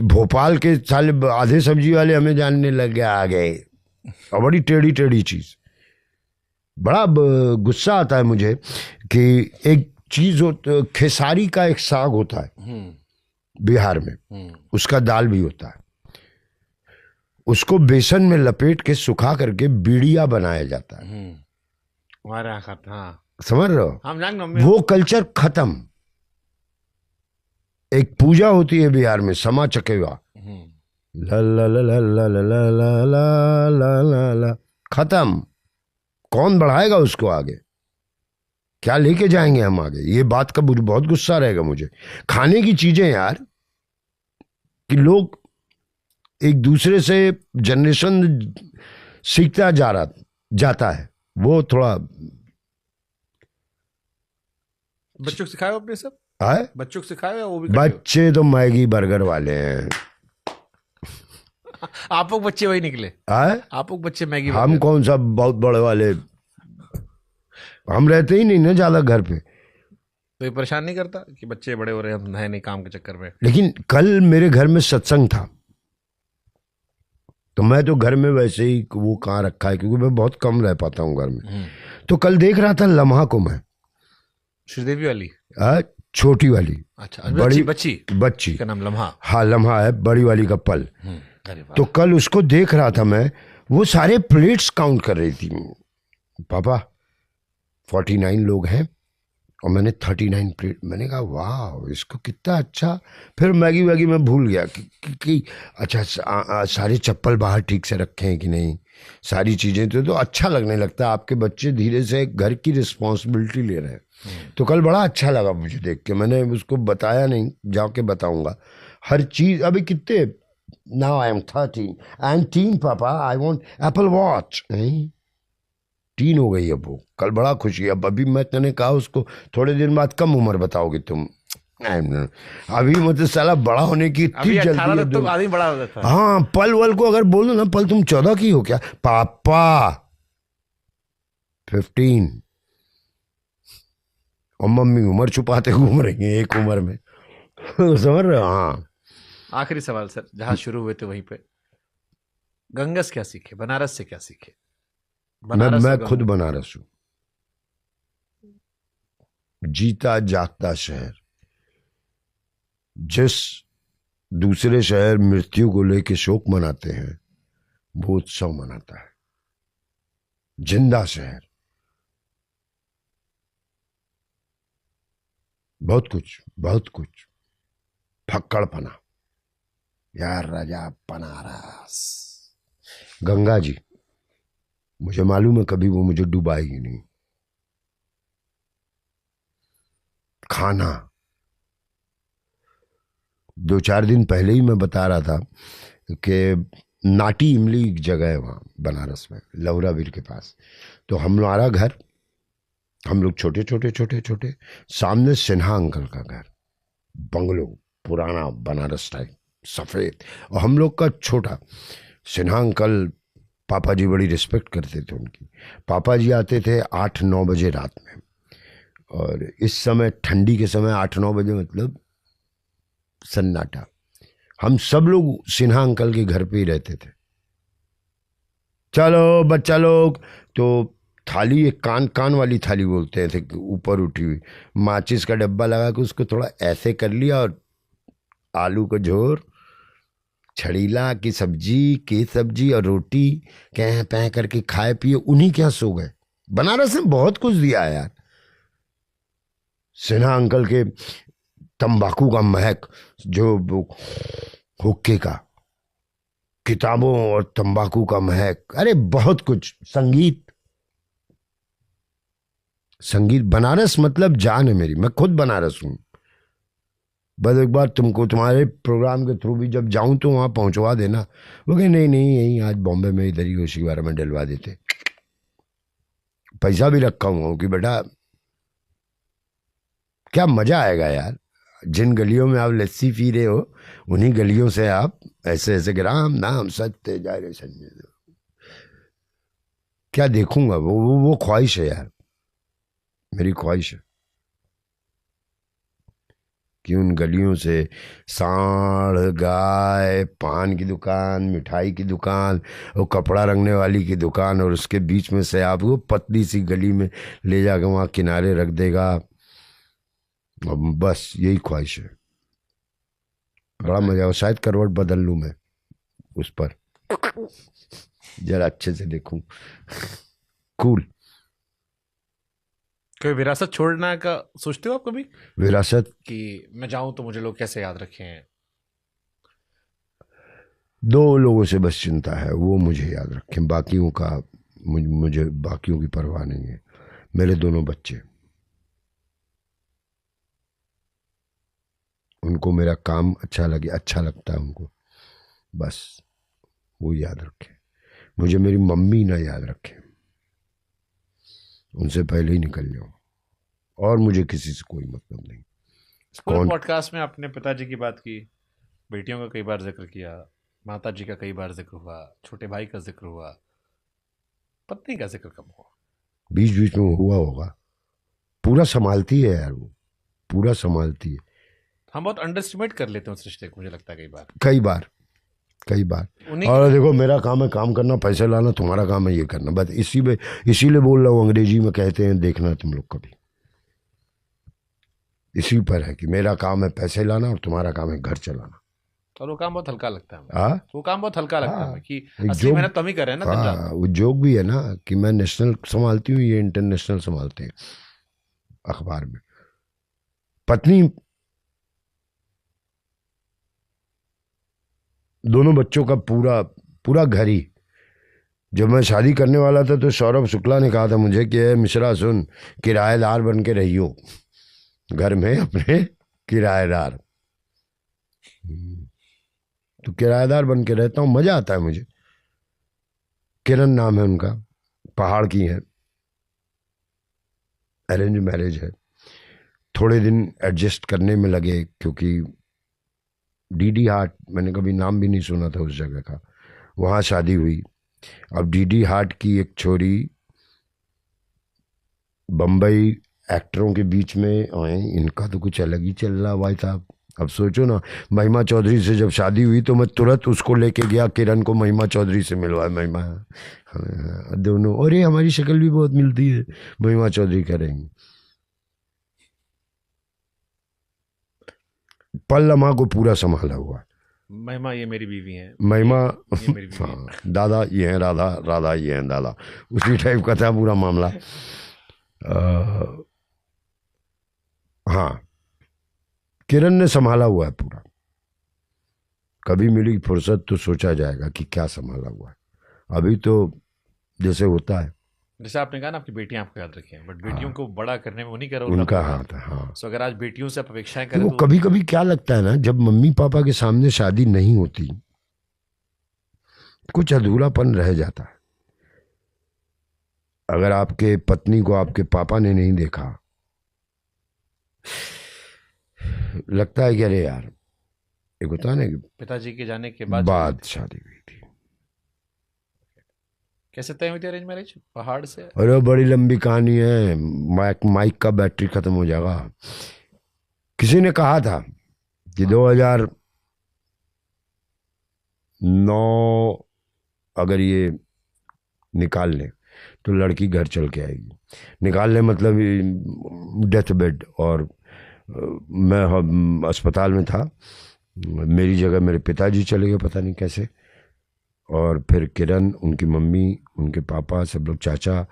भोपाल के साले आधे सब्जी वाले हमें जानने लग गए आ गए, और बड़ी टेढ़ी टेढ़ी चीज। बड़ा गुस्सा आता है मुझे कि एक चीज खेसारी का एक साग होता है बिहार में, उसका दाल भी होता है, उसको बेसन में लपेट के सुखा करके बीड़िया बनाया जाता है। हाँ। समझ रहे हो? हम वो कल्चर खत्म। एक पूजा होती है बिहार में, समा चकेवा, ला ला ला ला ला ला ला ला ला ला ला, खत्म। कौन बढ़ाएगा उसको आगे? क्या लेके जाएंगे हम आगे? ये बात का बहुत गुस्सा रहेगा मुझे। खाने की चीजें यार, कि लोग एक दूसरे से जनरेशन सीखता जाता है, वो थोड़ा। बच्चों को सिखाओ अपने सब है? बच्चों को सिखाओ या वो भी? बच्चे तो मैगी बर्गर वाले हैं। आप लोग बच्चे वही निकले? है? आप लोग बच्चे मैगी? हम कौन सा बहुत बड़े वाले, हम रहते ही नहीं ना ज्यादा घर पे। तो ये परेशान नहीं करता कि बच्चे बड़े हो रहे हैं नए नए काम के चक्कर में? लेकिन कल मेरे घर में सत्संग था, तो मैं तो घर में वैसे ही वो कहाँ रखा है, क्योंकि मैं बहुत कम रह पाता हूँ घर में। तो कल देख रहा था लम्हा को मैं, श्रीदेवी वाली? छोटी वाली। अच्छा, बड़ी बच्ची का नाम लम्हा? हाँ, लम्हा है, बड़ी वाली का पल। तो कल उसको देख रहा था मैं, वो सारे प्लेट्स काउंट कर रही थी। पापा 49 लोग हैं और मैंने 39 प्लेट। मैंने कहा वाह, इसको कितना अच्छा। फिर मैगी वैगी मैं भूल गया कि अच्छा सारे चप्पल बाहर ठीक से रखे हैं कि नहीं, सारी चीज़ें। तो अच्छा लगने लगता है, आपके बच्चे धीरे से घर की रिस्पॉन्सिबिलिटी ले रहे हैं। तो कल बड़ा अच्छा लगा मुझे देख के। मैंने उसको बताया नहीं, जाके बताऊंगा हर चीज़। अभी कितने, now I am 13, I am tin पापा, आई वांट एप्पल वॉच। नहीं, 3 हो गई अब वो। कल बड़ा खुशी। अब अभी मैंने कहा उसको थोड़े दिन बाद कम उम्र बताओगे तुम। अभी मतलब साला बड़ा होने की इतनी जल्दी है। तो आदमी बड़ा हो जाता है। हाँ, पल वल को अगर बोल दो ना, पल तुम 14 की हो क्या? पापा 15। और मम्मी उम्र छुपाते घूम रही है एक उम्र में। समझ रहे हो? हाँ। आखिरी सवाल सर, जहां शुरू हुए थे वहीं पे, गंगस क्या सीखे, बनारस से क्या सीखे? मैं खुद बनारस हूं, जीता जागता शहर। जिस दूसरे शहर मृत्यु को लेके शोक मनाते हैं, वो उत्सव मनाता है। जिंदा शहर। बहुत कुछ फक्कड़पना यार, राजा बनारस। गंगा जी, मुझे मालूम है कभी वो मुझे डुबाएगी नहीं। खाना, 2-4 दिन पहले ही मैं बता रहा था कि नाटी इमली एक जगह है वहाँ बनारस में, लौरावीर के पास। तो हमारा घर, हम लोग छोटे, सामने सिन्हा अंकल का घर, बंगलो, पुराना बनारस टाइप, सफ़ेद। और हम लोग का छोटा। सिन्हा अंकल, पापा जी बड़ी रिस्पेक्ट करते थे उनकी। पापा जी आते थे 8-9 बजे रात में, और इस समय ठंडी के समय 8-9 बजे मतलब सन्नाटा। हम सब लोग सिन्हा अंकल के घर पे ही रहते थे। चलो बच्चा लोग, तो थाली, एक कान वाली थाली बोलते थे, ऊपर उठी हुई, माचिस का डब्बा लगा के उसको थोड़ा ऐसे कर लिया, और आलू का झोर, छड़ीला की सब्जी और रोटी कह पह करके खाए पिए, उन्हीं के यहाँ सो गए। बनारस में बहुत कुछ दिया है यार। सिन्हा अंकल के तंबाकू का महक, जो हुक्के का, किताबों और तंबाकू का महक, अरे बहुत कुछ। संगीत बनारस मतलब जान है मेरी। मैं खुद बनारस हूँ। बस एक बार तुमको तुम्हारे प्रोग्राम के थ्रू भी जब जाऊं तो वहां पहुंचवा देना। वो कहे नहीं यहीं आज बॉम्बे में इधर ही ओशिवारा में डलवा देते। पैसा भी रखा हुआ कि बेटा क्या मजा आएगा यार। जिन गलियों में आप लस्सी पी रहे हो, उन्हीं गलियों से आप ऐसे ऐसे राम नाम सत्य जा रहे संजय। क्या देखूंगा, वो ख्वाहिश है यार, मेरी ख्वाहिश है। कि उन गलियों से सांड, गाय, पान की दुकान, मिठाई की दुकान, वो कपड़ा रंगने वाली की दुकान, और उसके बीच में से आपको पतली सी गली में ले जाकर वहाँ किनारे रख देगा। अब बस यही ख्वाहिश है। बड़ा मजा, शायद करवट बदल लूँ मैं उस पर, जरा अच्छे से देखूं। कूल। कोई विरासत छोड़ना का सोचते हो आप कभी? विरासत कि मैं जाऊं तो मुझे लोग कैसे याद रखें? 2 लोगों से बस चिंता है, वो मुझे याद रखें, बाकियों का मुझे बाकियों की परवाह नहीं है। मेरे 2 बच्चे, उनको मेरा काम अच्छा लगता है उनको, बस वो याद रखें। मुझे मेरी मम्मी ना याद रखें, उनसे पहले ही निकल जाऊं, और मुझे किसी से कोई मतलब नहीं। पूरे पॉडकास्ट में आपने पिताजी की बात की, बेटियों का कई बार जिक्र किया, माताजी का कई बार जिक्र हुआ, छोटे भाई का जिक्र हुआ, पत्नी का जिक्र कम हुआ। बीच बीच में हुआ होगा। पूरा संभालती है यार, वो पूरा संभालती है। हम बहुत अंडर एस्टिमेट कर लेते हैं उस रिश्ते को, मुझे लगता है कई बार। और देखो, मेरा काम है काम करना, पैसे लाना, तुम्हारा काम है ये करना, बस इसीलिए बोल रहा हूँ। अंग्रेजी में कहते हैं देखना तुम लोग कभी, इसी पर है कि मेरा काम है पैसे लाना और तुम्हारा काम है घर चलाना। और वो काम बहुत हल्का लगता है। वो काम बहुत हल्का लगता है कि असली मेहनत तो हम ही कर रहे हैं ना दिन रात। वो जोक भी है ना कि मैं नेशनल संभालती हूँ, ये इंटरनेशनल संभालते हैं अखबार में। पत्नी दोनों बच्चों का पूरा घर ही। जब मैं शादी करने वाला था तो सौरभ शुक्ला ने कहा था मुझे कि मिश्रा सुन, किराएदार बन के रहियो घर में, अपने किराएदार। तो किराएदार बन के रहता हूँ, मजा आता है मुझे। किरण नाम है उनका, पहाड़ की है, अरेंज मैरिज है। थोड़े दिन एडजस्ट करने में लगे क्योंकि डीडी हाट, मैंने कभी नाम भी नहीं सुना था उस जगह का, वहाँ शादी हुई। अब डीडी हाट की एक छोरी बम्बई एक्टरों के बीच में आए, इनका तो कुछ अलग ही चल रहा भाई साहब। अब सोचो ना, महिमा चौधरी से जब शादी हुई तो मैं तुरंत उसको लेके गया, किरण को महिमा चौधरी से मिलवाया। महिमा दोनों, और ये हमारी शक्ल भी बहुत मिलती है, महिमा चौधरी करेंगे। पल लम्हा को पूरा संभाला हुआ। महिमा ये मेरी बीवी है, महिमा ये मेरी बीवी हाँ, दादा ये है राधा, राधा ये है दादा, उसी टाइप का था पूरा मामला। हाँ, किरण ने संभाला हुआ है पूरा। कभी मिली फुर्सत तो सोचा जाएगा कि क्या संभाला हुआ है। अभी तो जैसे होता है, जैसे आपने कहा ना आपकी बेटियां आपको याद रखें, बट बेटियों को बड़ा करने में वो नहीं कर रहा, उनका हाथ है। हाँ, तो अगर आज बेटियों से आप अपेक्षाएं करें वो तो कभी कभी क्या लगता है ना, जब मम्मी पापा के सामने शादी नहीं होती, कुछ अधूरापन रह जाता है। अगर आपके पत्नी को आपके पापा ने नहीं देखा, लगता है कि अरे यार, एक होता है ना कि पिताजी के जाने के बाद शादी हुई थी। कैसे तय हुई थी अरेंज मैरिज? पहाड़ से? अरे बड़ी लंबी कहानी है, माइक का बैटरी खत्म हो जाएगा। किसी ने कहा था कि 2009 अगर ये निकाल ले तो लड़की घर चल के आएगी। निकाल ले मतलब डेथ बेड, और मैं अस्पताल में था, मेरी जगह मेरे पिताजी चले गए पता नहीं कैसे, और फिर किरण, उनकी मम्मी, उनके पापा, सब लोग, चाचा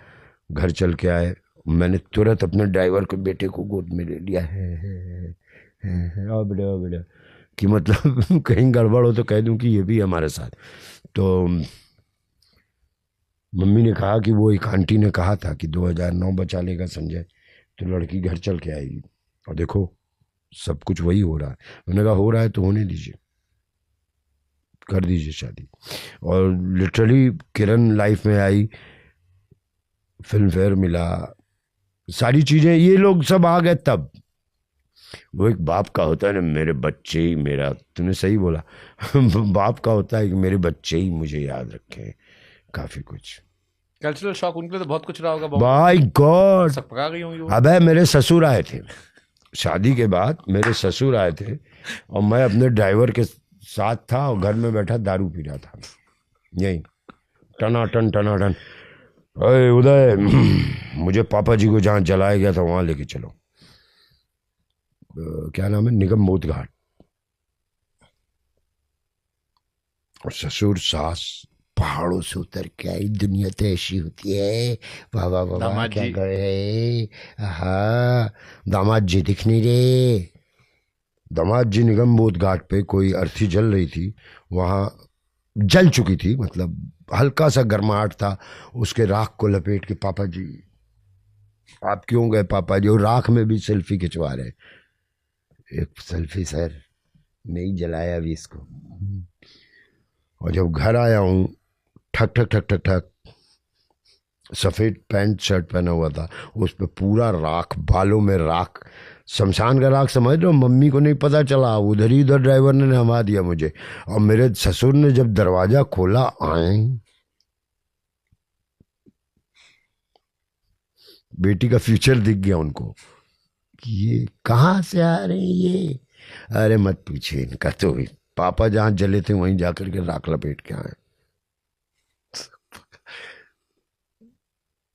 घर चल के आए। मैंने तुरंत अपने ड्राइवर को, बेटे को गोद में ले लिया है आओ बेटा कि मतलब कहीं गड़बड़ हो तो कह दूं कि ये भी हमारे साथ। तो मम्मी ने कहा कि वो एक आंटी ने कहा था कि 2009 बचा लेगा संजय तो लड़की घर चल के आएगी, और देखो सब कुछ वही हो रहा है। मैंने कहा हो रहा है तो होने दीजिए, कर दीजिए शादी। और लिटरली किरण लाइफ में आई, फिल्म फेयर मिला, सारी चीजें, ये लोग सब आ गए। तब वो एक बाप का होता है ना, मेरे बच्चे ही मेरा, तूने सही बोला बाप का होता है कि मेरे बच्चे ही मुझे याद रखें। काफी कुछ कल्चरल शॉक उनके लिए तो बहुत कुछ रहा होगा। बाय गॉड, सब पका गई होंगी। अबे मेरे ससुर आए थे शादी के बाद मेरे ससुर आए थे और मैं अपने ड्राइवर के साथ था और घर में बैठा दारू पी रहा था, यही टनाटन टनाटन। अरे उदय, मुझे पापा जी को जहाँ जलाया गया था वहाँ लेके चलो। क्या नाम है, निगम बोध घाट। और ससुर सास पहाड़ों से उतर के आई, दुनिया तो ऐसी होती है, वाह वाह वाह, दामाद क्या जी। गए। हाँ, दामाद जी दिख नहीं रहे। दामाद जी निगम बोध घाट पे कोई अर्थी जल रही थी, वहाँ जल चुकी थी, मतलब हल्का सा गर्माहट था, उसके राख को लपेट के, पापा जी आप क्यों गए पापा जी, और राख में भी सेल्फी खिंचवा रहे। एक सेल्फी सर, नहीं जलाया अभी इसको। और जब घर आया हूँ, ठक ठक ठक ठक ठक, सफ़ेद पैंट शर्ट पहना हुआ था, उस पर पूरा राख, बालों में राख, शमशान का राख समझ रहे हो। मम्मी को नहीं पता चला, उधर ही उधर ड्राइवर ने नहवा दिया मुझे। और मेरे ससुर ने जब दरवाज़ा खोला, आए, बेटी का फ्यूचर दिख गया उनको कि ये कहाँ से आ रहे हैं ये। अरे मत पूछिए इनका, तो भी पापा जहाँ जले थे वहीं जाकर के राख लपेट के आए।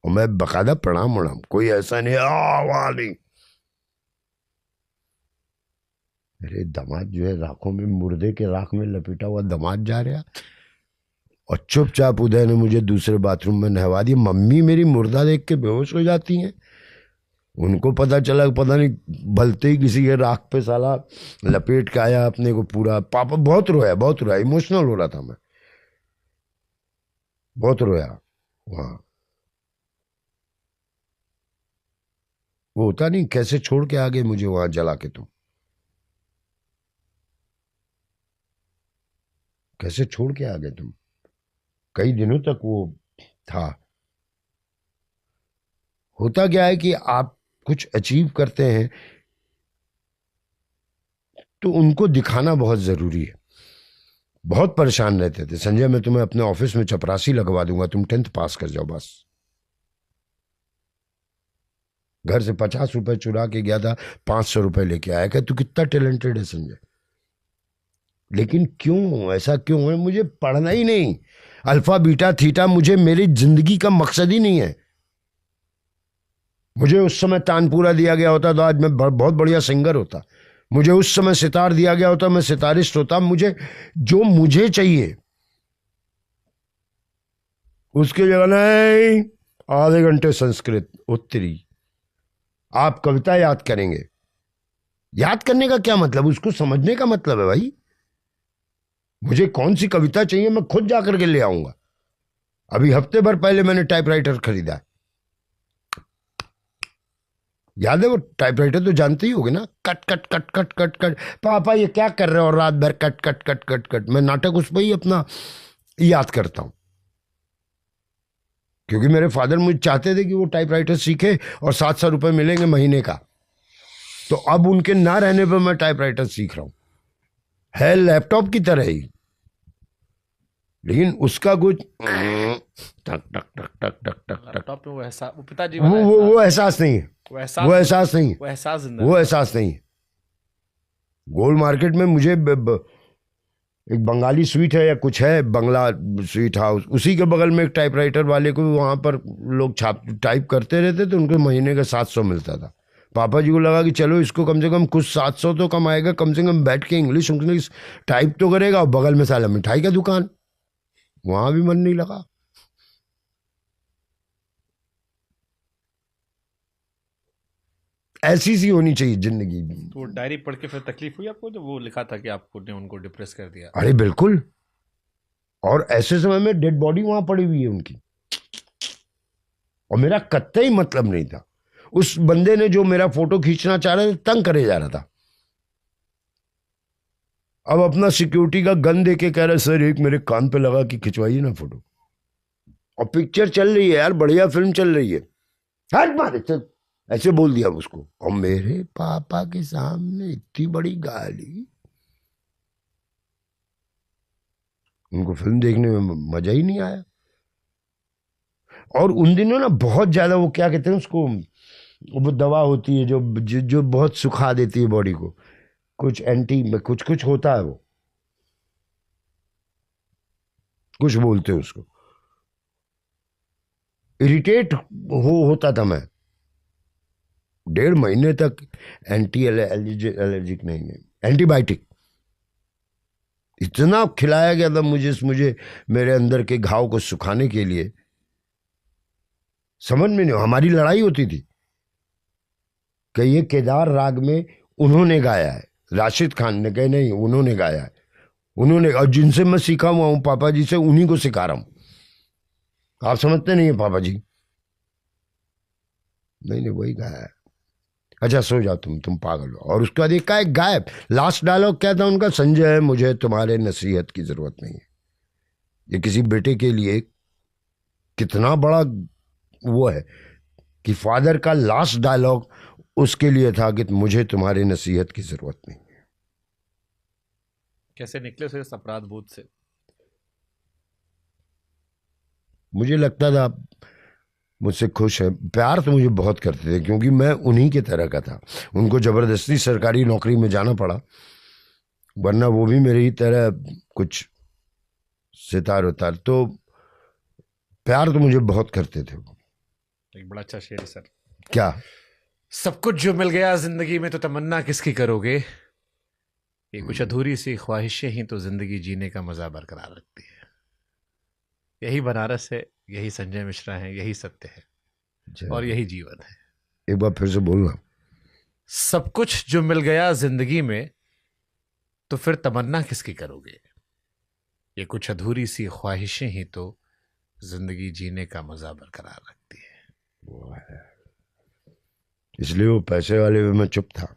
और मैं बकायदा प्रणाम उड़ाम, कोई ऐसा नहीं वाह नहीं। अरे दामाद जो है राखों में, मुर्दे के राख में लपेटा हुआ दामाद जा रहा। और चुपचाप उदय ने मुझे दूसरे बाथरूम में नहवा दिया। मम्मी मेरी मुर्दा देख के बेहोश हो जाती हैं। उनको पता चला, पता नहीं भलते ही किसी के राख पे साला लपेट के आया अपने को पूरा। पापा बहुत रोया, बहुत रोया, इमोशनल हो रहा था मैं, बहुत रोया वहाँ। वो होता नहीं, कैसे छोड़ के आ गए मुझे वहां जला के, तुम कैसे छोड़ के आ गए तुम। कई दिनों तक वो था। होता क्या है कि आप कुछ अचीव करते हैं तो उनको दिखाना बहुत जरूरी है। बहुत परेशान रहते थे, संजय मैं तुम्हें अपने ऑफिस में चपरासी लगवा दूंगा, तुम 10th पास कर जाओ बस। घर से 50 रुपए चुरा के गया था, 500 रुपए लेके आया। क्या तू कितना टैलेंटेड है संजय। लेकिन क्यों ऐसा क्यों है, मुझे पढ़ना ही नहीं, अल्फा बीटा थीटा मुझे मेरी जिंदगी का मकसद ही नहीं है। मुझे उस समय तानपुरा दिया गया होता तो आज मैं बहुत बढ़िया सिंगर होता। मुझे उस समय सितार दिया गया होता, मैं सितारिस्ट होता। मुझे जो मुझे चाहिए उसकी जगह नहीं, आधे घंटे संस्कृत उत्तरी। आप कविता याद करेंगे, याद करने का क्या मतलब, उसको समझने का मतलब है भाई। मुझे कौन सी कविता चाहिए मैं खुद जाकर के ले आऊंगा। अभी हफ्ते भर पहले मैंने टाइपराइटर खरीदा। याद है वो टाइपराइटर, तो जानते ही होगे ना, cut cut cut cut cut cut. पापा ये क्या कर रहे हो, और रात भर cut cut cut cut cut. मैं नाटक उस पर ही अपना याद करता हूं, क्योंकि मेरे फादर मुझे चाहते थे कि वो टाइपराइटर सीखे और 700 रुपये मिलेंगे महीने का। तो अब उनके ना रहने पर मैं टाइपराइटर सीख रहा हूं। है लैपटॉप की तरह ही, लेकिन उसका कुछ टक टक टक टक टक टक टक, लैपटॉप में वो एहसास, वो पिताजी वो वाला वो एहसास, वो एहसास नहीं है, वो एहसास, वो एहसास नहीं, वो एहसास जिंदा वो है। एहसास नहीं। गोल्ड मार्केट में मुझे एक बंगाली स्वीट है या कुछ है, बंगला स्वीट हाउस, उसी के बगल में एक टाइपराइटर वाले को, वहाँ पर लोग छाप टाइप करते रहते थे, उनको महीने का 700 मिलता था। पापा जी को लगा कि चलो इसको कम से कम कुछ 700 तो कमाएगा, कम से कम बैठ के इंग्लिश इंग्लिश टाइप तो करेगा। और बगल में साला मिठाई का दुकान, वहाँ भी मन नहीं लगा। ऐसी सी होनी चाहिए जिंदगी। तो वो डायरी पढ़ के फिर तकलीफ हुई आपको जब वो लिखा था कि आपको ने उनको डिप्रेस कर दिया? अरे बिल्कुल। और ऐसे समय में डेड बॉडी वहां पड़ी हुई है उनकी, और मेरा कतई मतलब नहीं था। उस बंदे ने जो मेरा फोटो खींचना चाह रहा था, तंग करे जा रहा था। अब अपना सिक्योरिटी का गन दे के कह रहा, सर एक मेरे कान पे लगा कि खिंचवाइए ना फोटो। और पिक्चर चल रही है यार, बढ़िया फिल्म चल रही है, हट मारे चल, ऐसे बोल दिया उसको। और मेरे पापा के सामने इतनी बड़ी गाली। उनको फिल्म देखने में मजा ही नहीं आया। और उन दिनों ना बहुत ज्यादा वो क्या कहते हैं उसको, वो दवा होती है जो बहुत सुखा देती है बॉडी को, कुछ एंटी कुछ होता है, वो कुछ बोलते हैं उसको, इरिटेट होता था मैं 1.5 महीने तक। एलर्जिक नहीं, एंटीबायोटिक इतना खिलाया गया था मुझे मेरे अंदर के घाव को सुखाने के लिए। समझ में नहीं, हमारी लड़ाई होती थी कि ये केदार राग में उन्होंने गाया है, राशिद खान ने कहे नहीं उन्होंने गाया है, उन्होंने, और जिनसे मैं सीखा हुआ हूं पापा जी से, उन्हीं को सिखा रहा हूं। आप समझते नहीं है पापा जी? नहीं वही गाया है। अच्छा सो जाओ तुम पागल हो। और उसके बाद एक गायब। लास्ट डायलॉग क्या था उनका? संजय मुझे तुम्हारे नसीहत की जरूरत नहीं है। ये किसी बेटे के लिए कितना बड़ा वो है कि फादर का लास्ट डायलॉग उसके लिए था कि मुझे तुम्हारी नसीहत की जरूरत नहीं है। कैसे निकले उस अपराध बोध से? मुझे लगता था मुझसे खुश है, प्यार तो मुझे बहुत करते थे क्योंकि मैं उन्हीं के तरह का था। उनको जबरदस्ती सरकारी नौकरी में जाना पड़ा, वरना वो भी मेरी ही तरह कुछ सितार उतार। तो प्यार तो मुझे बहुत करते थे। एक बड़ा अच्छा शेर है सर। क्या? सब कुछ जो मिल गया जिंदगी में तो तमन्ना किसकी करोगे, ये कुछ अधूरी सी ख्वाहिशें ही तो जिंदगी जीने का मजा बरकरार रखती है। यही बनारस है, यही संजय मिश्रा है, यही सत्य है और यही जीवन है। एक बार फिर से बोलना। सब कुछ जो मिल गया जिंदगी में तो फिर तमन्ना किसकी करोगे, ये कुछ अधूरी सी ख्वाहिशें ही तो जिंदगी जीने का मजा बरकरार रखती है। वो है, इसलिए वो पैसे वाले में मैं चुप था।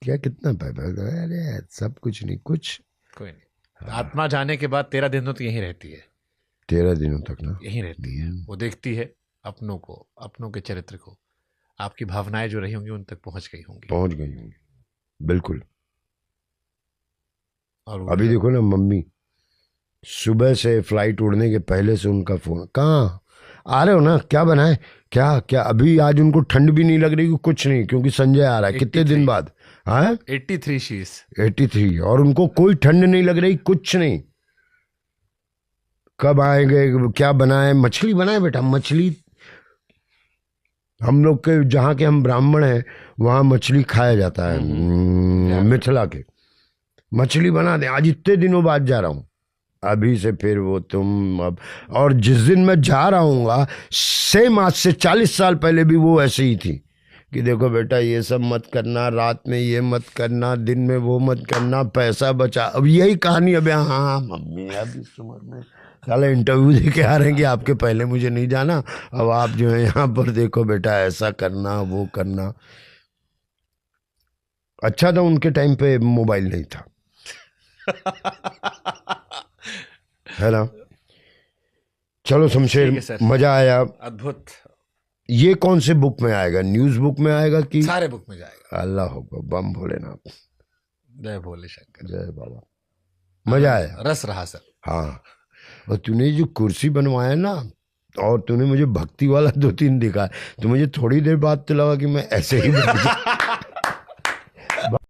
क्या कितना पैसा? अरे सब कुछ नहीं, कुछ कोई नहीं। आत्मा जाने के बाद 13 दिनों तो यहीं रहती है। 13 दिनों तक ना यहीं रहती है। वो देखती है अपनों को, अपनों के चरित्र को। आपकी भावनाएं जो रही होंगी उन तक पहुंच गई होंगी। बिल्कुल। और अभी देखो ना, मम्मी सुबह से फ्लाइट उड़ने के पहले से उनका फोन, कहाँ आ रहे हो ना, क्या बनाए, क्या क्या। अभी आज उनको ठंड भी नहीं लग रही, कुछ नहीं, क्योंकि संजय आ रहा है कितने दिन बाद। हाँ 83 शीश 83, और उनको कोई ठंड नहीं लग रही, कुछ नहीं। कब आएंगे, क्या बनाए? मछली बनाए बेटा, मछली। हम लोग के जहाँ के हम ब्राह्मण हैं वहाँ मछली खाया जाता है, मिथिला के। मछली बना दे, आज इतने दिनों बाद जा रहा हूँ। अभी से फिर वो तुम अब, और जिस दिन मैं जा रहा हूँ सेम आज से 40 साल पहले भी वो ऐसे ही थी कि देखो बेटा ये सब मत करना, रात में ये मत करना, दिन में वो मत करना, पैसा बचा। अब यही कहानी। अब हाँ मम्मी अब इस उम्र में साला इंटरव्यू दे के आ रहे हैं कि आपके पहले मुझे नहीं जाना, अब आप जो है यहाँ पर देखो बेटा ऐसा करना वो करना। अच्छा था उनके टाइम पे मोबाइल नहीं था है ना। चलो शमशेर, मजा आया, अद्भुत। ये कौन से बुक में आएगा? न्यूज बुक में आएगा कि सारे बुक में जाएगा? अल्लाह हो, बम भोलेनाथ, जय भोले शंकर, जय बाबा। मजा आया, रस रहा सर। हाँ। और तूने जो कुर्सी बनवाया ना, और तूने मुझे भक्ति वाला 2-3 दिखा, तो मुझे थोड़ी देर बाद तो लगा कि मैं ऐसे ही